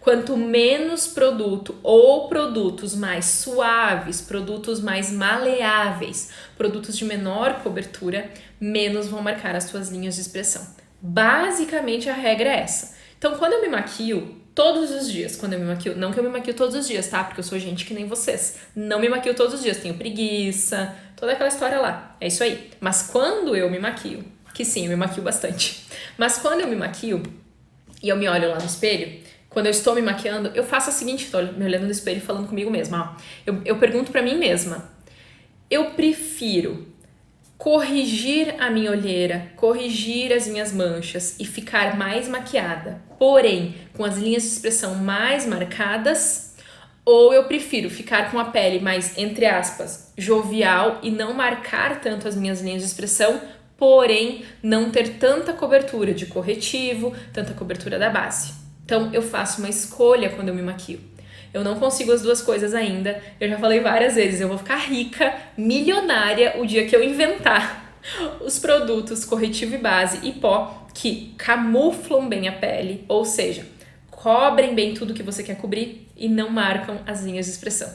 Quanto menos produto ou produtos mais suaves, produtos mais maleáveis, produtos de menor cobertura, menos vão marcar as tuas linhas de expressão. Basicamente a regra é essa. Então quando eu me maquio, todos os dias, quando eu me maquio, não que eu me maquio todos os dias, tá? Porque eu sou gente que nem vocês. Não me maquio todos os dias, tenho preguiça, toda aquela história lá. É isso aí. Mas quando eu me maquio, que sim, eu me maquio bastante. Mas quando eu me maquio e eu me olho lá no espelho, quando eu estou me maquiando, eu faço a seguinte, estou me olhando no espelho e falando comigo mesma, ó. Eu pergunto pra mim mesma, eu prefiro corrigir a minha olheira, corrigir as minhas manchas e ficar mais maquiada, porém com as linhas de expressão mais marcadas, ou eu prefiro ficar com a pele mais, entre aspas, jovial e não marcar tanto as minhas linhas de expressão, porém não ter tanta cobertura de corretivo, tanta cobertura da base. Então eu faço uma escolha quando eu me maquio. Eu não consigo as duas coisas ainda. Eu já falei várias vezes, eu vou ficar rica, milionária o dia que eu inventar os produtos corretivo e base e pó que camuflam bem a pele, ou seja, cobrem bem tudo que você quer cobrir e não marcam as linhas de expressão.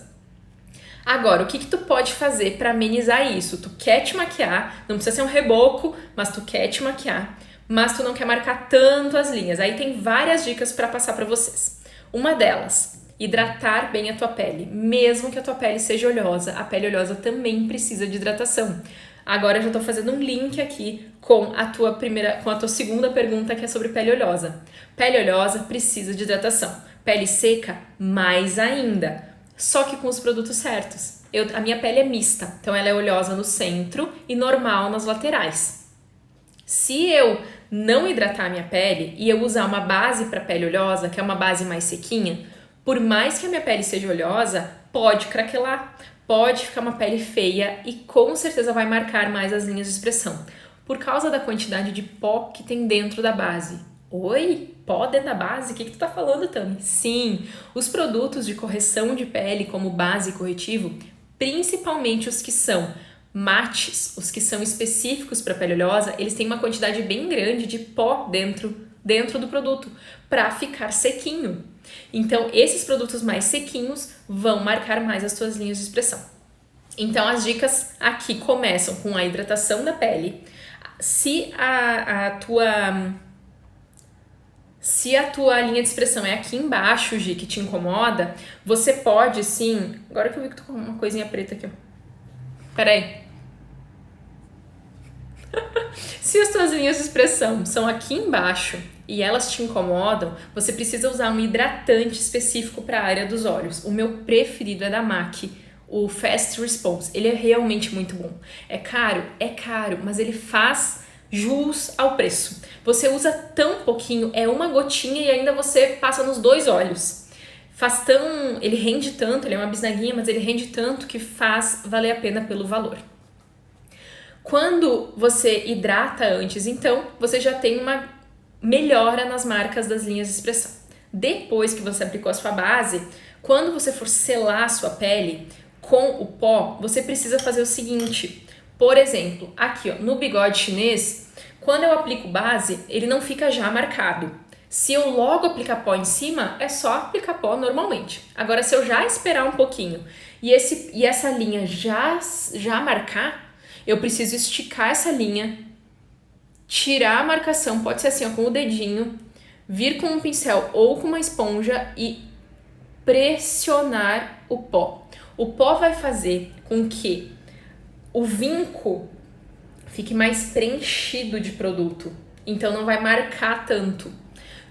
Agora, o que tu pode fazer para amenizar isso? Tu quer te maquiar, não precisa ser um reboco, mas tu quer te maquiar, mas tu não quer marcar tanto as linhas. Aí tem várias dicas para passar para vocês. Uma delas, hidratar bem a tua pele, mesmo que a tua pele seja oleosa, a pele oleosa também precisa de hidratação. Agora eu já tô fazendo um link aqui com a tua segunda pergunta, que é sobre pele oleosa. Pele oleosa precisa de hidratação. Pele seca, mais ainda. Só que com os produtos certos. A minha pele é mista, então ela é oleosa no centro e normal nas laterais. Se eu não hidratar a minha pele e eu usar uma base para pele oleosa, que é uma base mais sequinha, por mais que a minha pele seja oleosa, pode craquelar, pode ficar uma pele feia e com certeza vai marcar mais as linhas de expressão, por causa da quantidade de pó que tem dentro da base. Oi? Pó dentro da base? O que tu tá falando, Tami? Sim, os produtos de correção de pele como base e corretivo, principalmente os que são mates, os que são específicos para pele oleosa, eles têm uma quantidade bem grande de pó dentro do produto para ficar sequinho. Então, esses produtos mais sequinhos vão marcar mais as tuas linhas de expressão. Então, as dicas aqui começam com a hidratação da pele. Se a tua linha de expressão é aqui embaixo, Gi, que te incomoda, você pode sim... Agora que eu vi que tô com uma coisinha preta aqui, ó. Peraí. Se as tuas linhas de expressão são aqui embaixo e elas te incomodam, você precisa usar um hidratante específico para a área dos olhos. O meu preferido é da MAC, o Fast Response. Ele é realmente muito bom. É caro, mas ele faz jus ao preço. Você usa tão pouquinho, é uma gotinha e ainda você passa nos 2 olhos. Ele rende tanto, ele é uma bisnaguinha, mas ele rende tanto que faz valer a pena pelo valor. Quando você hidrata antes, então, você já tem melhora nas marcas das linhas de expressão. Depois que você aplicou a sua base, quando você for selar a sua pele com o pó, você precisa fazer o seguinte. Por exemplo, aqui ó, no bigode chinês, quando eu aplico base, ele não fica já marcado. Se eu logo aplicar pó em cima, é só aplicar pó normalmente. Agora, se eu já esperar um pouquinho e essa linha já marcar, eu preciso esticar essa linha, tirar a marcação, pode ser assim ó, com o dedinho, vir com um pincel ou com uma esponja e pressionar o pó. O pó vai fazer com que o vinco fique mais preenchido de produto, então não vai marcar tanto.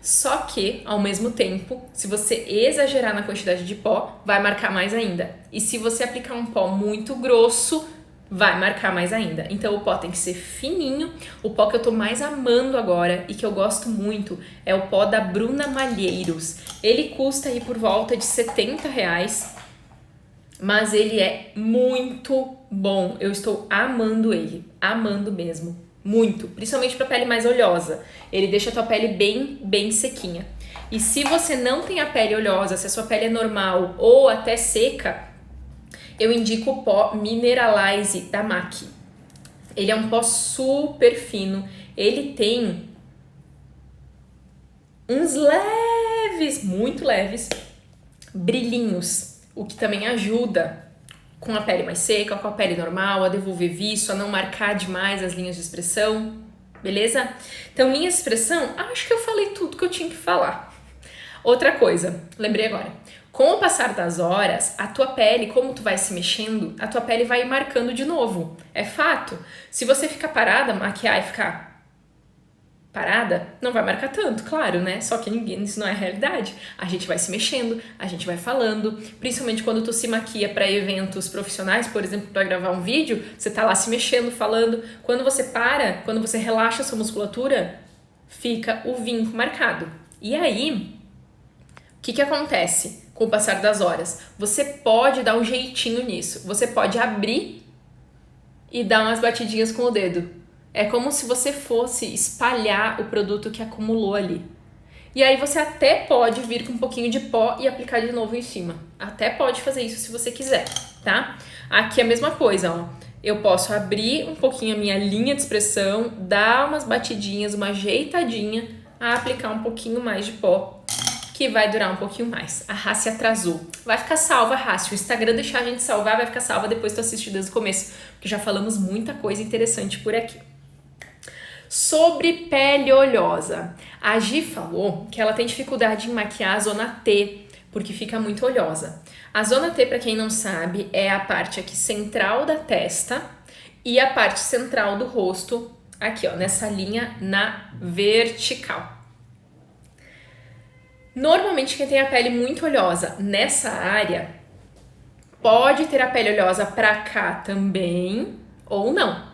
Só que, ao mesmo tempo, se você exagerar na quantidade de pó, vai marcar mais ainda. E se você aplicar um pó muito grosso, vai marcar mais ainda. Então o pó tem que ser fininho. O pó que eu tô mais amando agora e que eu gosto muito é o pó da Bruna Malheiros. Ele custa aí por volta de R$70, mas ele é muito bom. Eu estou amando ele, amando mesmo. Muito, principalmente para pele mais oleosa. Ele deixa a tua pele bem sequinha. E se você não tem a pele oleosa, se a sua pele é normal ou até seca, eu indico o pó Mineralize da MAC. Ele é um pó super fino. Ele tem uns leves, muito leves, brilhinhos, o que também ajuda com a pele mais seca, com a pele normal, a devolver viço, a não marcar demais as linhas de expressão, beleza? Então, linhas de expressão, acho que eu falei tudo que eu tinha que falar. Outra coisa, lembrei agora. Com o passar das horas, a tua pele, como tu vai se mexendo, a tua pele vai marcando de novo. É fato. Se você ficar parada, maquiar e ficar parada, não vai marcar tanto, claro, né? Só que isso não é realidade. A gente vai se mexendo, a gente vai falando, principalmente quando tu se maquia para eventos profissionais, por exemplo, para gravar um vídeo, você tá lá se mexendo, falando. Quando você para, quando você relaxa a sua musculatura, fica o vinco marcado. E aí, o que acontece com o passar das horas? Você pode dar um jeitinho nisso. Você pode abrir e dar umas batidinhas com o dedo. É como se você fosse espalhar o produto que acumulou ali. E aí você até pode vir com um pouquinho de pó e aplicar de novo em cima. Até pode fazer isso se você quiser, tá? Aqui é a mesma coisa, ó. Eu posso abrir um pouquinho a minha linha de expressão, dar umas batidinhas, uma ajeitadinha, a aplicar um pouquinho mais de pó, que vai durar um pouquinho mais. A Rá se atrasou. Vai ficar salva, Rá. Se o Instagram deixar a gente salvar, vai ficar salva depois tu assistir desde o começo, porque já falamos muita coisa interessante por aqui. Sobre pele oleosa. A Gi falou que ela tem dificuldade em maquiar a zona T, porque fica muito oleosa. A zona T, para quem não sabe, é a parte aqui central da testa e a parte central do rosto, aqui ó, nessa linha na vertical. Normalmente quem tem a pele muito oleosa nessa área pode ter a pele oleosa pra cá também ou não.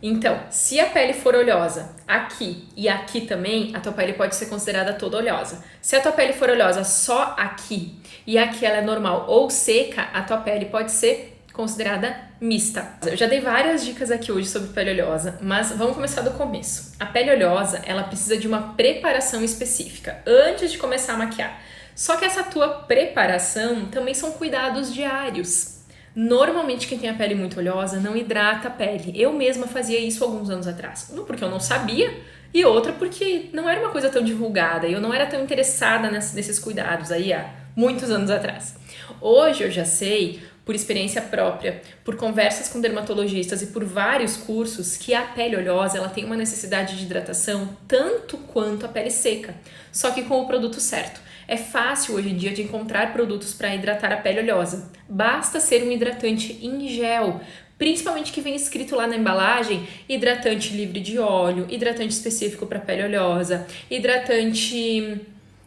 Então, se a pele for oleosa aqui e aqui também, a tua pele pode ser considerada toda oleosa. Se a tua pele for oleosa só aqui e aqui ela é normal ou seca, a tua pele pode ser considerada mista. Eu já dei várias dicas aqui hoje sobre pele oleosa, mas vamos começar do começo. A pele oleosa, ela precisa de uma preparação específica antes de começar a maquiar. Só que essa tua preparação também são cuidados diários. Normalmente quem tem a pele muito oleosa não hidrata a pele. Eu mesma fazia isso alguns anos atrás. Uma porque eu não sabia e outra porque não era uma coisa tão divulgada e eu não era tão interessada nesses cuidados aí há muitos anos atrás. Hoje eu já sei, por experiência própria, por conversas com dermatologistas e por vários cursos, que a pele oleosa ela tem uma necessidade de hidratação tanto quanto a pele seca, só que com o produto certo. É fácil hoje em dia de encontrar produtos para hidratar a pele oleosa. Basta ser um hidratante em gel, principalmente que vem escrito lá na embalagem, hidratante livre de óleo, hidratante específico para pele oleosa, hidratante...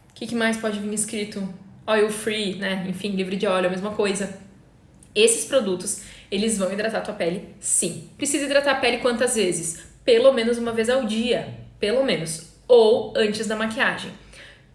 O que mais pode vir escrito? Oil free, né? Enfim, livre de óleo, a mesma coisa. Esses produtos, eles vão hidratar a tua pele, sim. Precisa hidratar a pele quantas vezes? Pelo menos uma vez ao dia, pelo menos. Ou antes da maquiagem.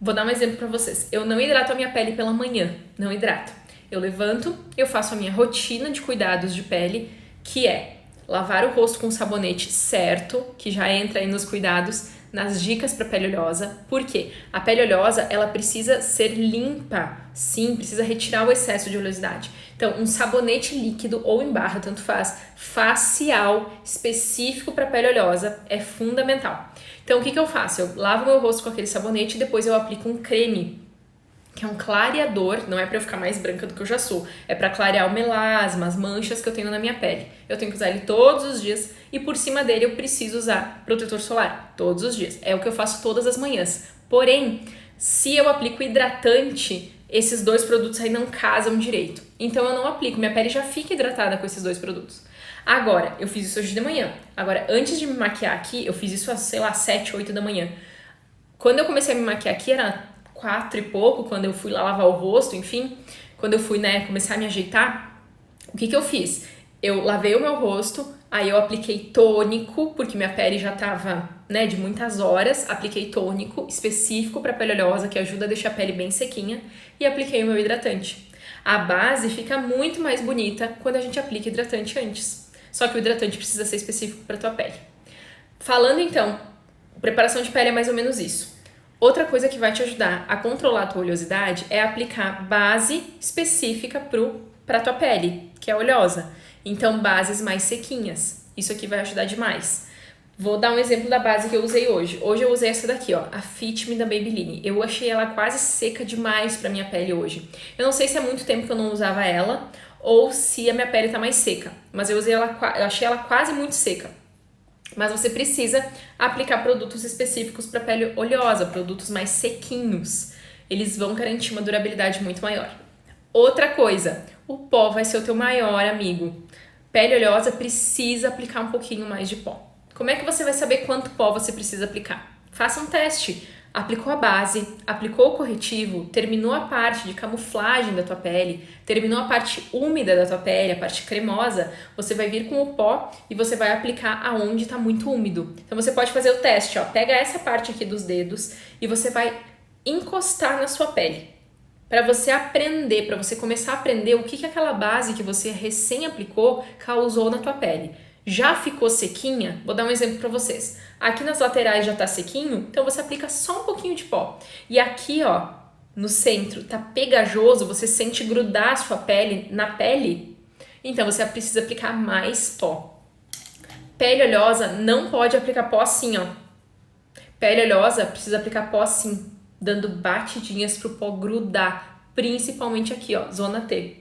Vou dar um exemplo pra vocês. Eu não hidrato a minha pele pela manhã, não hidrato. Eu levanto, eu faço a minha rotina de cuidados de pele, que é lavar o rosto com sabonete certo, que já entra aí nos cuidados nas dicas para pele oleosa. Por quê? A pele oleosa, ela precisa ser limpa. Sim, precisa retirar o excesso de oleosidade. Então, um sabonete líquido ou em barra, tanto faz, facial, específico para pele oleosa, é fundamental. Então, o que eu faço? Eu lavo meu rosto com aquele sabonete e depois eu aplico um creme, que é um clareador, não é pra eu ficar mais branca do que eu já sou, é pra clarear o melasma, as manchas que eu tenho na minha pele. Eu tenho que usar ele todos os dias e por cima dele eu preciso usar protetor solar todos os dias. É o que eu faço todas as manhãs. Porém, se eu aplico hidratante, esses dois produtos aí não casam direito. Então eu não aplico, minha pele já fica hidratada com esses dois produtos. Agora, eu fiz isso hoje de manhã. Agora, antes de me maquiar aqui, eu fiz isso às, 7, 8 da manhã. Quando eu comecei a me maquiar aqui, era 4 e pouco, quando eu fui lá lavar o rosto, enfim, quando eu fui, começar a me ajeitar, o que eu fiz? Eu lavei o meu rosto, aí eu apliquei tônico, porque minha pele já tava, de muitas horas, apliquei tônico específico para pele oleosa, que ajuda a deixar a pele bem sequinha, e apliquei o meu hidratante. A base fica muito mais bonita quando a gente aplica hidratante antes, só que o hidratante precisa ser específico para tua pele. Falando então, preparação de pele é mais ou menos isso. Outra coisa que vai te ajudar a controlar a tua oleosidade é aplicar base específica para tua pele, que é oleosa. Então, bases mais sequinhas. Isso aqui vai ajudar demais. Vou dar um exemplo da base que eu usei hoje. Hoje eu usei essa daqui, ó, a Fit Me da Maybelline. Eu achei ela quase seca demais pra minha pele hoje. Eu não sei se é muito tempo que eu não usava ela ou se a minha pele tá mais seca, mas eu achei ela quase muito seca. Mas você precisa aplicar produtos específicos para pele oleosa, produtos mais sequinhos. Eles vão garantir uma durabilidade muito maior. Outra coisa, o pó vai ser o teu maior amigo. Pele oleosa precisa aplicar um pouquinho mais de pó. Como é que você vai saber quanto pó você precisa aplicar? Faça um teste. Aplicou a base, aplicou o corretivo, terminou a parte de camuflagem da tua pele, terminou a parte úmida da tua pele, a parte cremosa, você vai vir com o pó e você vai aplicar aonde está muito úmido. Então você pode fazer o teste, ó, pega essa parte aqui dos dedos e você vai encostar na sua pele. Para você aprender, para você começar a aprender o que aquela base que você recém aplicou causou na tua pele. Já ficou sequinha? Vou dar um exemplo para vocês. Aqui nas laterais já tá sequinho, então você aplica só um pouquinho de pó. E aqui, ó, no centro, tá pegajoso, você sente grudar a sua pele na pele, então você precisa aplicar mais pó. Pele oleosa não pode aplicar pó assim, ó. Pele oleosa precisa aplicar pó assim, dando batidinhas pro pó grudar, principalmente aqui, ó, zona T.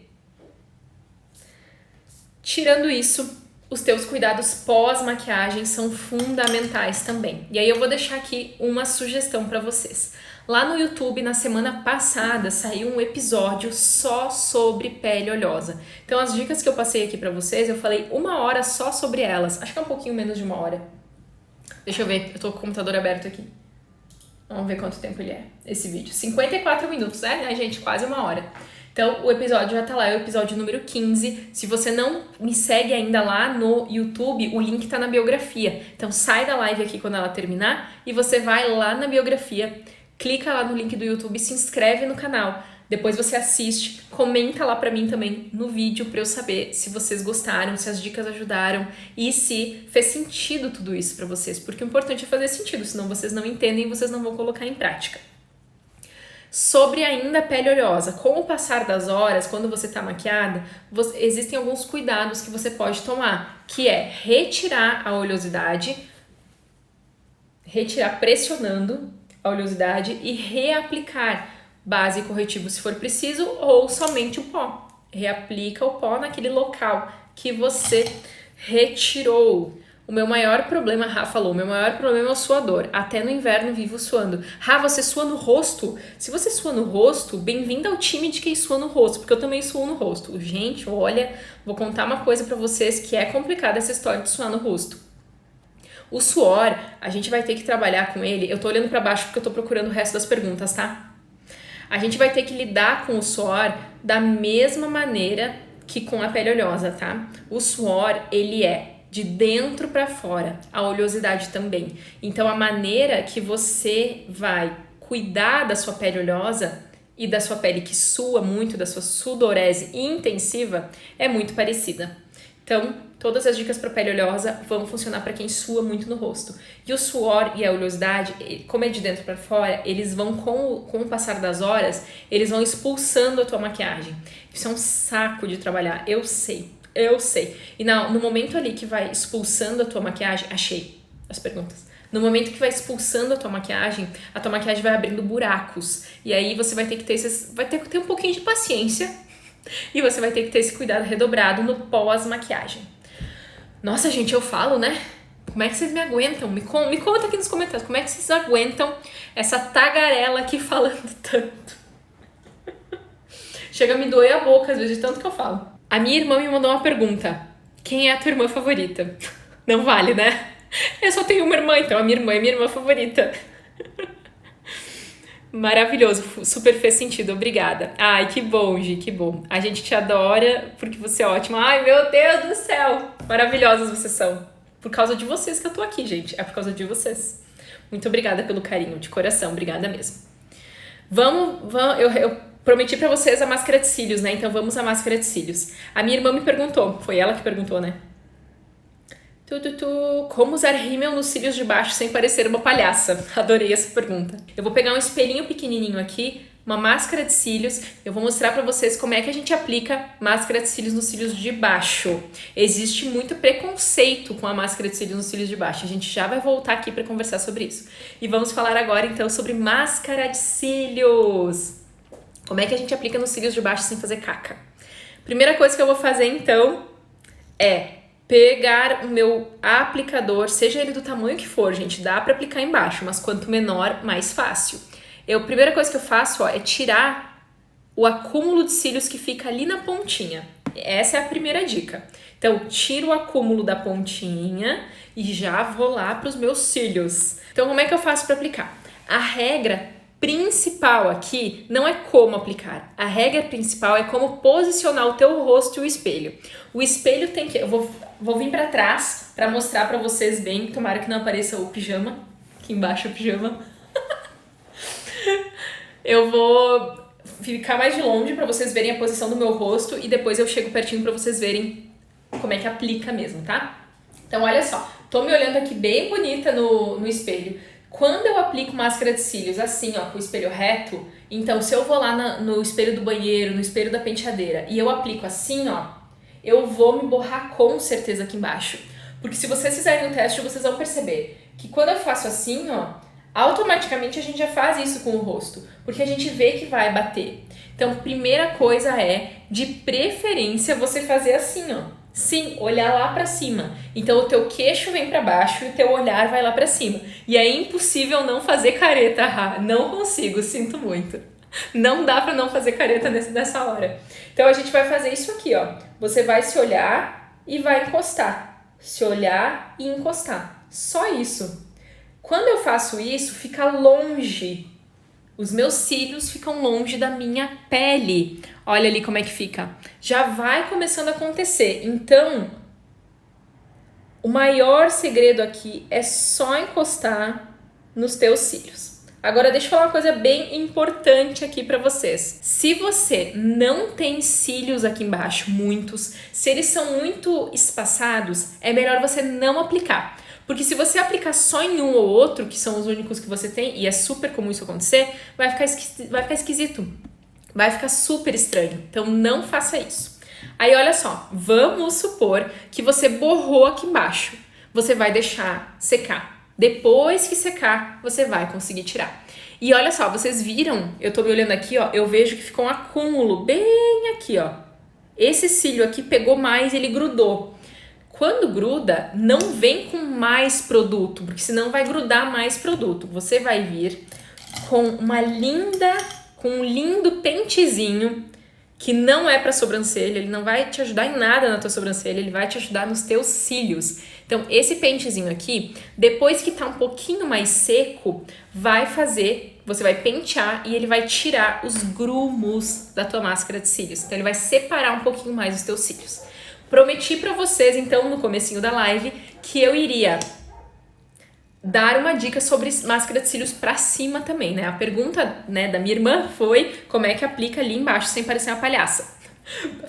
Tirando isso, os teus cuidados pós-maquiagem são fundamentais também. E aí eu vou deixar aqui uma sugestão para vocês. Lá no YouTube, na semana passada, saiu um episódio só sobre pele oleosa. Então as dicas que eu passei aqui para vocês, eu falei 1 hora só sobre elas. Acho que é um pouquinho menos de 1 hora. Deixa eu ver, eu tô com o computador aberto aqui. Vamos ver quanto tempo ele é, esse vídeo. 54 minutos, né, gente? Quase 1 hora. Então, o episódio já tá lá, é o episódio número 15. Se você não me segue ainda lá no YouTube, o link tá na biografia. Então, sai da live aqui quando ela terminar e você vai lá na biografia, clica lá no link do YouTube e se inscreve no canal. Depois você assiste, comenta lá pra mim também no vídeo pra eu saber se vocês gostaram, se as dicas ajudaram e se fez sentido tudo isso pra vocês. Porque o importante é fazer sentido, senão vocês não entendem e vocês não vão colocar em prática. Sobre ainda a pele oleosa, com o passar das horas, quando você está maquiada, existem alguns cuidados que você pode tomar, que é retirar a oleosidade, retirar pressionando a oleosidade e reaplicar base e corretivo se for preciso ou somente o pó. Reaplica o pó naquele local que você retirou. O meu maior problema, a Rá falou, o meu maior problema é o suador. Até no inverno vivo suando. Rá, você sua no rosto? Se você sua no rosto, bem-vinda ao time de quem sua no rosto, porque eu também suo no rosto. Gente, olha, vou contar uma coisa pra vocês que é complicada essa história de suar no rosto. O suor, a gente vai ter que trabalhar com ele. Eu tô olhando pra baixo porque eu tô procurando o resto das perguntas, tá? A gente vai ter que lidar com o suor da mesma maneira que com a pele oleosa, tá? O suor, ele é de dentro para fora, a oleosidade também. Então, a maneira que você vai cuidar da sua pele oleosa e da sua pele que sua muito, da sua sudorese intensiva, é muito parecida. Então, todas as dicas para pele oleosa vão funcionar para quem sua muito no rosto. E o suor e a oleosidade, como é de dentro para fora, eles vão, com o passar das horas, eles vão expulsando a tua maquiagem. Isso é um saco de trabalhar, eu sei. E no momento ali que vai expulsando a tua maquiagem, achei as perguntas. No momento que vai expulsando a tua maquiagem vai abrindo buracos. E aí você vai ter que ter um pouquinho de paciência e você vai ter que ter esse cuidado redobrado no pós-maquiagem. Nossa, gente, eu falo, né? Como é que vocês me aguentam? Me conta aqui nos comentários, como é que vocês aguentam essa tagarela aqui falando tanto? Chega a me doer a boca às vezes de tanto que eu falo. A minha irmã me mandou uma pergunta. Quem é a tua irmã favorita? Não vale, né? Eu só tenho uma irmã, então a minha irmã é minha irmã favorita. Maravilhoso, super fez sentido, obrigada. Ai, que bom, Gi, que bom. A gente te adora porque você é ótima. Ai, meu Deus do céu, maravilhosas vocês são. Por causa de vocês que eu tô aqui, gente, é por causa de vocês. Muito obrigada pelo carinho, de coração, obrigada mesmo. Eu prometi pra vocês a máscara de cílios, né? Então vamos à máscara de cílios. A minha irmã me perguntou, foi ela que perguntou, né? Como usar rímel nos cílios de baixo sem parecer uma palhaça? Adorei essa pergunta. Eu vou pegar um espelhinho pequenininho aqui, uma máscara de cílios. Eu vou mostrar pra vocês como é que a gente aplica máscara de cílios nos cílios de baixo. Existe muito preconceito com a máscara de cílios nos cílios de baixo. A gente já vai voltar aqui pra conversar sobre isso. E vamos falar agora então sobre máscara de cílios. Como é que a gente aplica nos cílios de baixo sem fazer caca? Primeira coisa que eu vou fazer então é pegar o meu aplicador, seja ele do tamanho que for, gente, dá pra aplicar embaixo, mas quanto menor, mais fácil. A primeira coisa que eu faço, é tirar o acúmulo de cílios que fica ali na pontinha. Essa é a primeira dica. Então, tiro o acúmulo da pontinha e já vou lá pros meus cílios. Então, como é que eu faço pra aplicar? A regra principal aqui não é como aplicar. A regra principal é como posicionar o teu rosto e o espelho. O espelho tem que... Eu vou vir pra trás pra mostrar pra vocês bem. Tomara que não apareça o pijama. Aqui embaixo é o pijama. Eu vou ficar mais de longe pra vocês verem a posição do meu rosto e depois eu chego pertinho pra vocês verem como é que aplica mesmo, tá? Então, olha só. Tô me olhando aqui bem bonita no espelho. Quando eu aplico máscara de cílios assim, ó, com o espelho reto, então se eu vou lá no espelho do banheiro, no espelho da penteadeira e eu aplico assim, ó, eu vou me borrar com certeza aqui embaixo. Porque se vocês fizerem o teste, vocês vão perceber que quando eu faço assim, ó, automaticamente a gente já faz isso com o rosto, porque a gente vê que vai bater. Então, primeira coisa é, de preferência, você fazer assim, ó. Sim, olhar lá pra cima. Então o teu queixo vem pra baixo e o teu olhar vai lá pra cima. E é impossível não fazer careta, não consigo, sinto muito. Não dá pra não fazer careta nessa hora. Então a gente vai fazer isso aqui, ó. Você vai se olhar e vai encostar. Se olhar e encostar. Só isso. Quando eu faço isso, fica longe. Os meus cílios ficam longe da minha pele. Olha ali como é que fica. Já vai começando a acontecer. Então, o maior segredo aqui é só encostar nos teus cílios. Agora, deixa eu falar uma coisa bem importante aqui pra vocês. Se você não tem cílios aqui embaixo, muitos, se eles são muito espaçados, é melhor você não aplicar. Porque se você aplicar só em um ou outro, que são os únicos que você tem, e é super comum isso acontecer, vai ficar esquisito. Vai ficar super estranho. Então não faça isso. Aí olha só, vamos supor que você borrou aqui embaixo. Você vai deixar secar. Depois que secar, você vai conseguir tirar. E olha só, vocês viram, eu tô me olhando aqui, ó, eu vejo que ficou um acúmulo bem aqui, ó. Esse cílio aqui pegou mais, ele grudou. Quando gruda, não vem com mais produto, porque senão vai grudar mais produto. Você vai vir com um lindo pentezinho, que não é para sobrancelha, ele não vai te ajudar em nada na tua sobrancelha, ele vai te ajudar nos teus cílios. Então, esse pentezinho aqui, depois que tá um pouquinho mais seco, você vai pentear e ele vai tirar os grumos da tua máscara de cílios. Então, ele vai separar um pouquinho mais os teus cílios. Prometi pra vocês, então, no comecinho da live, que eu iria dar uma dica sobre máscara de cílios pra cima também, né? A pergunta, né, da minha irmã foi como é que aplica ali embaixo sem parecer uma palhaça.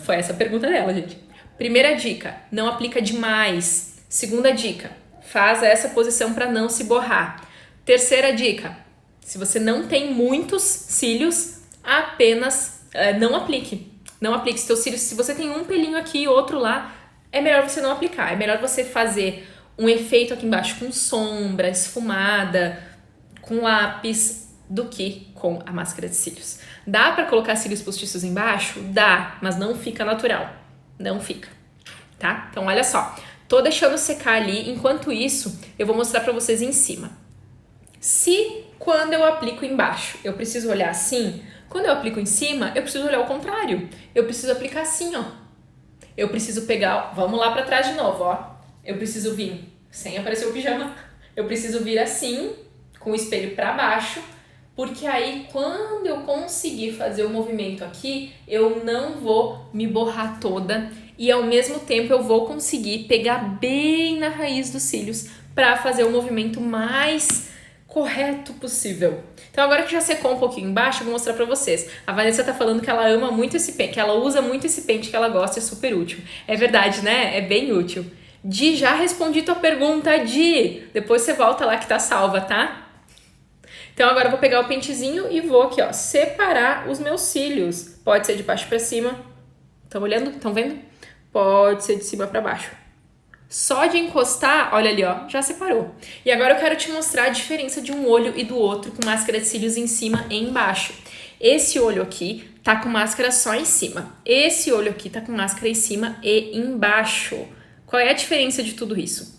Foi essa a pergunta dela, gente. Primeira dica, não aplica demais. Segunda dica, faz essa posição para não se borrar. Terceira dica, se você não tem muitos cílios, apenas não aplique. Não aplique seus cílios. Se você tem um pelinho aqui e outro lá, é melhor você não aplicar. É melhor você fazer um efeito aqui embaixo com sombra, esfumada, com lápis, do que com a máscara de cílios. Dá pra colocar cílios postiços embaixo? Dá, mas não fica natural. Não fica, tá? Então, olha só. Tô deixando secar ali. Enquanto isso, eu vou mostrar pra vocês em cima. Se quando eu aplico embaixo, eu preciso olhar assim, quando eu aplico em cima, eu preciso olhar ao contrário. Eu preciso aplicar assim, ó. Eu preciso pegar... Vamos lá pra trás de novo, ó. Eu preciso vir sem aparecer o pijama. Eu preciso vir assim, com o espelho pra baixo, porque aí quando eu conseguir fazer o movimento aqui, eu não vou me borrar toda e ao mesmo tempo eu vou conseguir pegar bem na raiz dos cílios para fazer o movimento mais correto possível. Então agora que já secou um pouquinho embaixo, eu vou mostrar pra vocês. A Vanessa tá falando que ela ama muito esse pente, que ela usa muito esse pente, que ela gosta, é super útil. É verdade, né? É bem útil. Di, já respondi tua pergunta, Di. Depois você volta lá que tá salva, tá? Então agora eu vou pegar o pentezinho e vou aqui, ó, separar os meus cílios. Pode ser de baixo pra cima. Estão olhando? Estão vendo? Pode ser de cima pra baixo. Só de encostar, olha ali, ó, já separou. E agora eu quero te mostrar a diferença de um olho e do outro com máscara de cílios em cima e embaixo. Esse olho aqui tá com máscara só em cima. Esse olho aqui tá com máscara em cima e embaixo. Qual é a diferença de tudo isso?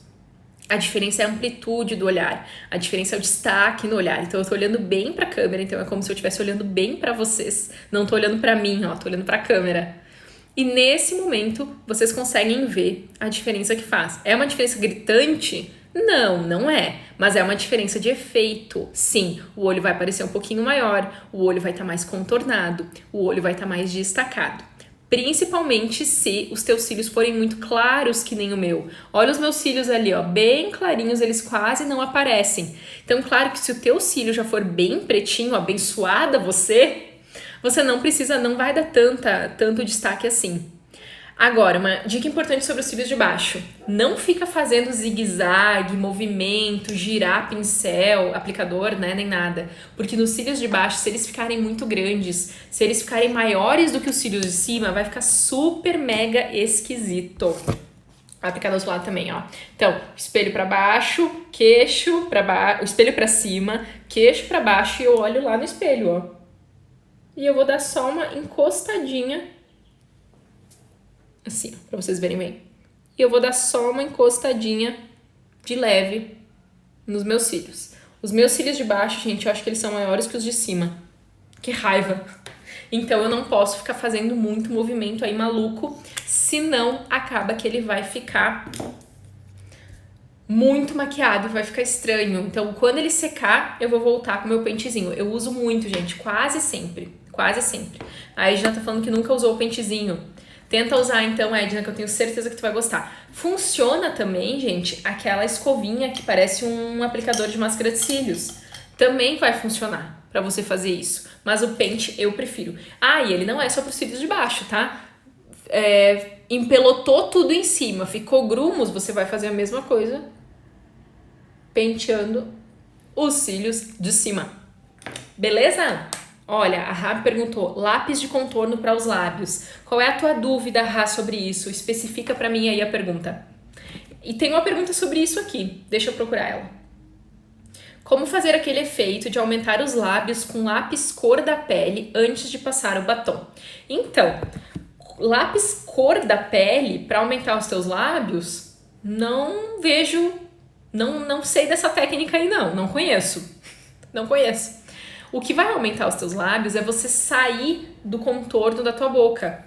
A diferença é a amplitude do olhar, a diferença é o destaque no olhar. Então eu tô olhando bem pra câmera, então é como se eu estivesse olhando bem pra vocês. Não tô olhando pra mim, ó, tô olhando pra câmera. E nesse momento vocês conseguem ver a diferença que faz. É uma diferença gritante? Não, não é. Mas é uma diferença de efeito. Sim, o olho vai parecer um pouquinho maior, o olho vai estar mais contornado, o olho vai estar mais destacado. Principalmente se os teus cílios forem muito claros que nem o meu. Olha os meus cílios ali, ó, bem clarinhos, eles quase não aparecem. Então, claro que se o teu cílio já for bem pretinho, abençoada você não precisa, não vai dar tanto destaque assim. Agora, uma dica importante sobre os cílios de baixo. Não fica fazendo zigue-zague, movimento, girar pincel, aplicador, né, nem nada. Porque nos cílios de baixo, se eles ficarem muito grandes, se eles ficarem maiores do que os cílios de cima, vai ficar super mega esquisito. Vou aplicar do outro lado também, ó. Então, espelho pra baixo, queixo pra baixo, espelho pra cima, queixo pra baixo e eu olho lá no espelho, ó. E eu vou dar só uma encostadinha assim, ó, pra vocês verem bem. E eu vou dar só uma encostadinha de leve nos meus cílios. Os meus cílios de baixo, gente, eu acho que eles são maiores que os de cima. Que raiva! Então eu não posso ficar fazendo muito movimento aí maluco, senão acaba que ele vai ficar muito maquiado, vai ficar estranho. Então quando ele secar, eu vou voltar com o meu pentezinho. Eu uso muito, gente, quase sempre. Quase sempre. A Edna tá falando que nunca usou o pentezinho. Tenta usar então, Edna, que eu tenho certeza que tu vai gostar. Funciona também, gente, aquela escovinha que parece um aplicador de máscara de cílios. Também vai funcionar pra você fazer isso. Mas o pente eu prefiro. Ah, e ele não é só pros cílios de baixo, tá? Empelotou tudo em cima, ficou grumos, você vai fazer a mesma coisa penteando os cílios de cima. Beleza? Olha, a Rá perguntou, lápis de contorno para os lábios. Qual é a tua dúvida, Rá, sobre isso? Especifica para mim aí a pergunta. E tem uma pergunta sobre isso aqui, deixa eu procurar ela. Como fazer aquele efeito de aumentar os lábios com lápis cor da pele antes de passar o batom? Então, lápis cor da pele para aumentar os teus lábios, não vejo, não sei dessa técnica aí não conheço. Não conheço. O que vai aumentar os teus lábios é você sair do contorno da tua boca.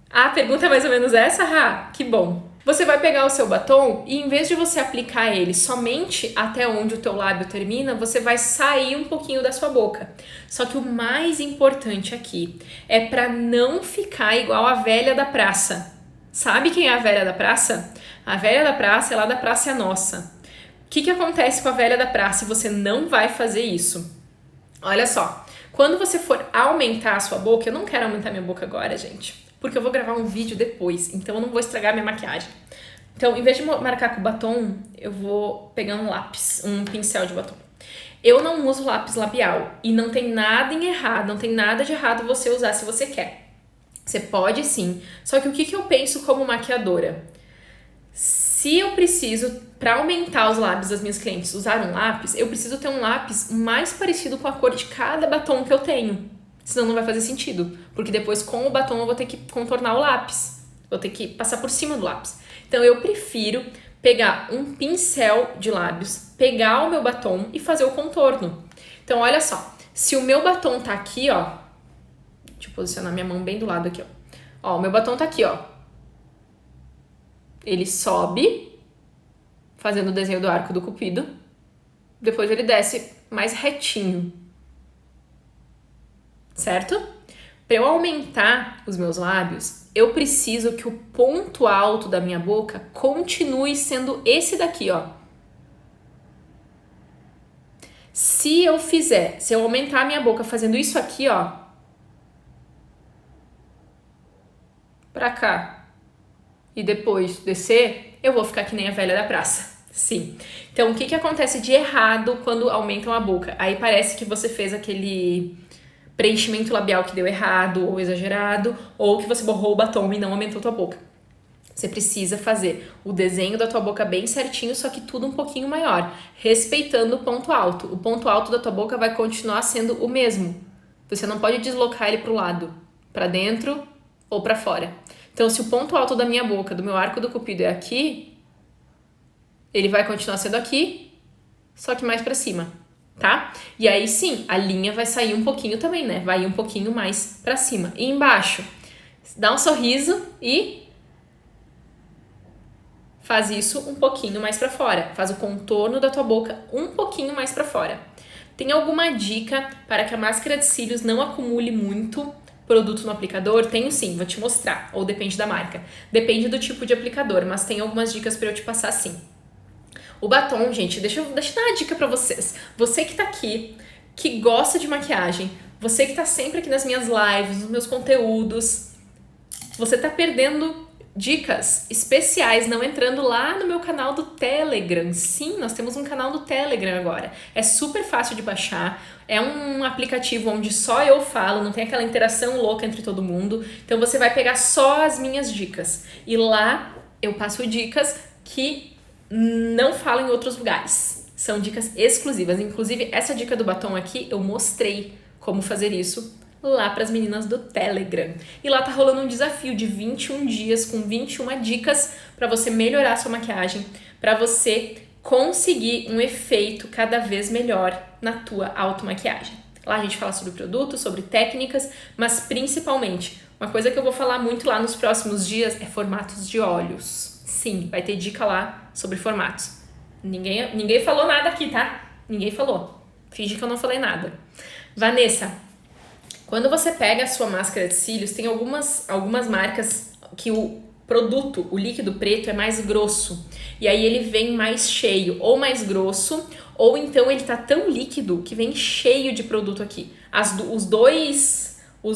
A pergunta é mais ou menos essa, Rá? Que bom. Você vai pegar o seu batom e em vez de você aplicar ele somente até onde o teu lábio termina, você vai sair um pouquinho da sua boca. Só que o mais importante aqui é para não ficar igual a velha da praça. Sabe quem é a velha da praça? A velha da praça é lá da Praça é Nossa. O que acontece com a velha da praça e você não vai fazer isso? Olha só, quando você for aumentar a sua boca, eu não quero aumentar minha boca agora, gente. porque eu vou gravar um vídeo depois, então eu não vou estragar minha maquiagem. Então, em vez de marcar com batom, eu vou pegar um lápis, um pincel de batom. Eu não uso lápis labial e não tem nada não tem nada de errado você usar se você quer. Você pode sim, só que o que eu penso como maquiadora? Se eu preciso, para aumentar os lábios das minhas clientes, usar um lápis, eu preciso ter um lápis mais parecido com a cor de cada batom que eu tenho. Senão não vai fazer sentido, porque depois com o batom eu vou ter que contornar o lápis. Vou ter que passar por cima do lápis. Então eu prefiro pegar um pincel de lábios, pegar o meu batom e fazer o contorno. Então olha só, se o meu batom tá aqui, ó, deixa eu posicionar minha mão bem do lado aqui, ó. Ó, o meu batom tá aqui, ó. Ele sobe, fazendo o desenho do arco do cupido. Depois ele desce mais retinho. Certo? Para eu aumentar os meus lábios, eu preciso que o ponto alto da minha boca continue sendo esse daqui, ó. Se eu aumentar a minha boca fazendo isso aqui, ó, pra cá, e depois descer, eu vou ficar que nem a velha da praça. Sim. Então, o que acontece de errado quando aumentam a boca? Aí parece que você fez aquele preenchimento labial que deu errado ou exagerado, ou que você borrou o batom e não aumentou tua boca. Você precisa fazer o desenho da tua boca bem certinho, só que tudo um pouquinho maior, respeitando o ponto alto. O ponto alto da tua boca vai continuar sendo o mesmo. Você não pode deslocar ele pro lado, para dentro ou para fora. Então, se o ponto alto da minha boca, do meu arco do cupido é aqui, ele vai continuar sendo aqui, só que mais para cima, tá? E aí sim, a linha vai sair um pouquinho também, né? Vai ir um pouquinho mais para cima. E embaixo, dá um sorriso e faz isso um pouquinho mais para fora. Faz o contorno da tua boca um pouquinho mais para fora. Tem alguma dica para que a máscara de cílios não acumule muito produto no aplicador? Tenho sim, vou te mostrar. Ou depende da marca. Depende do tipo de aplicador, mas tem algumas dicas para eu te passar sim. O batom, gente, deixa eu dar uma dica pra vocês. Você que tá aqui, que gosta de maquiagem, você que tá sempre aqui nas minhas lives, nos meus conteúdos, você tá perdendo dicas especiais não entrando lá no meu canal do Telegram. Sim, nós temos um canal do Telegram agora. É super fácil de baixar, é um aplicativo onde só eu falo, não tem aquela interação louca entre todo mundo. Então você vai pegar só as minhas dicas. E lá eu passo dicas que não falo em outros lugares. São dicas exclusivas. Inclusive, essa dica do batom aqui, eu mostrei como fazer isso lá para as meninas do Telegram. E lá tá rolando um desafio de 21 dias com 21 dicas para você melhorar a sua maquiagem, para você conseguir um efeito cada vez melhor na tua automaquiagem. Lá a gente fala sobre produtos, sobre técnicas, mas principalmente, uma coisa que eu vou falar muito lá nos próximos dias é formatos de olhos. Sim, vai ter dica lá sobre formatos. Ninguém falou nada aqui, tá? Ninguém falou. Finge que eu não falei nada. Vanessa, quando você pega a sua máscara de cílios, tem algumas marcas que o produto, o líquido preto, é mais grosso. E aí ele vem mais cheio, ou mais grosso, ou então ele tá tão líquido que vem cheio de produto aqui. Os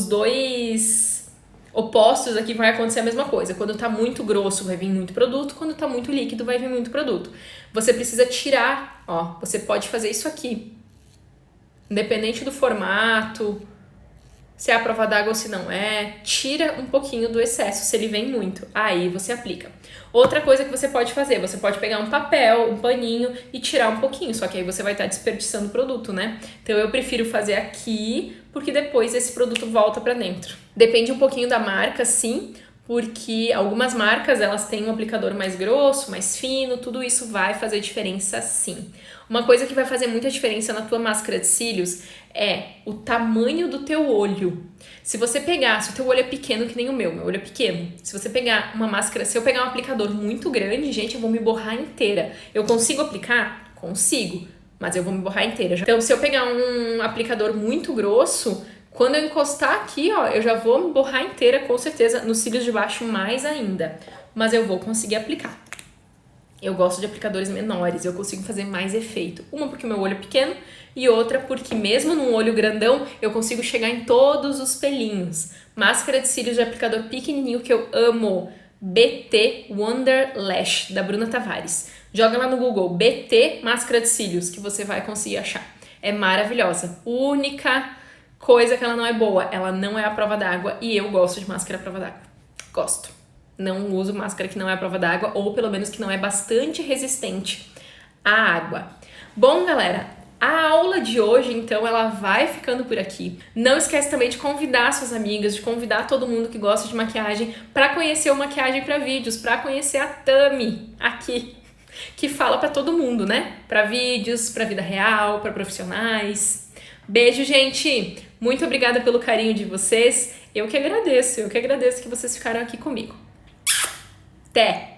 dois opostos aqui vai acontecer a mesma coisa. Quando tá muito grosso vai vir muito produto, quando tá muito líquido vai vir muito produto. Você precisa tirar, ó, você pode fazer isso aqui. Independente do formato, se é a prova d'água ou se não é, tira um pouquinho do excesso, se ele vem muito, aí você aplica. Outra coisa que você pode fazer, você pode pegar um papel, um paninho e tirar um pouquinho, só que aí você vai estar desperdiçando o produto, né? Então eu prefiro fazer aqui, porque depois esse produto volta pra dentro. Depende um pouquinho da marca, sim, porque algumas marcas elas têm um aplicador mais grosso, mais fino, tudo isso vai fazer diferença sim. Uma coisa que vai fazer muita diferença na tua máscara de cílios é o tamanho do teu olho. Se você pegar, se o teu olho é pequeno que nem o meu olho é pequeno, se você pegar uma máscara, se eu pegar um aplicador muito grande, gente, eu vou me borrar inteira. Eu consigo aplicar? Consigo, mas eu vou me borrar inteira. Então, se eu pegar um aplicador muito grosso, quando eu encostar aqui, ó, eu já vou me borrar inteira, com certeza, nos cílios de baixo mais ainda. Mas eu vou conseguir aplicar. Eu gosto de aplicadores menores, eu consigo fazer mais efeito. Uma porque o meu olho é pequeno e outra porque mesmo num olho grandão eu consigo chegar em todos os pelinhos. Máscara de cílios de aplicador pequenininho que eu amo. BT Wonder Lash, da Bruna Tavares. Joga lá no Google, BT máscara de cílios, que você vai conseguir achar. É maravilhosa. Única coisa que ela não é boa, ela não é a prova d'água e eu gosto de máscara à prova d'água. Gosto. Não uso máscara que não é a prova d'água ou pelo menos que não é bastante resistente à água. Bom, galera, a aula de hoje, então, ela vai ficando por aqui. Não esquece também de convidar suas amigas, de convidar todo mundo que gosta de maquiagem para conhecer o Maquiagem para Vídeos, para conhecer a Tami aqui, que fala para todo mundo, né? Para vídeos, para vida real, para profissionais. Beijo, gente! Muito obrigada pelo carinho de vocês. Eu que agradeço que vocês ficaram aqui comigo. Até!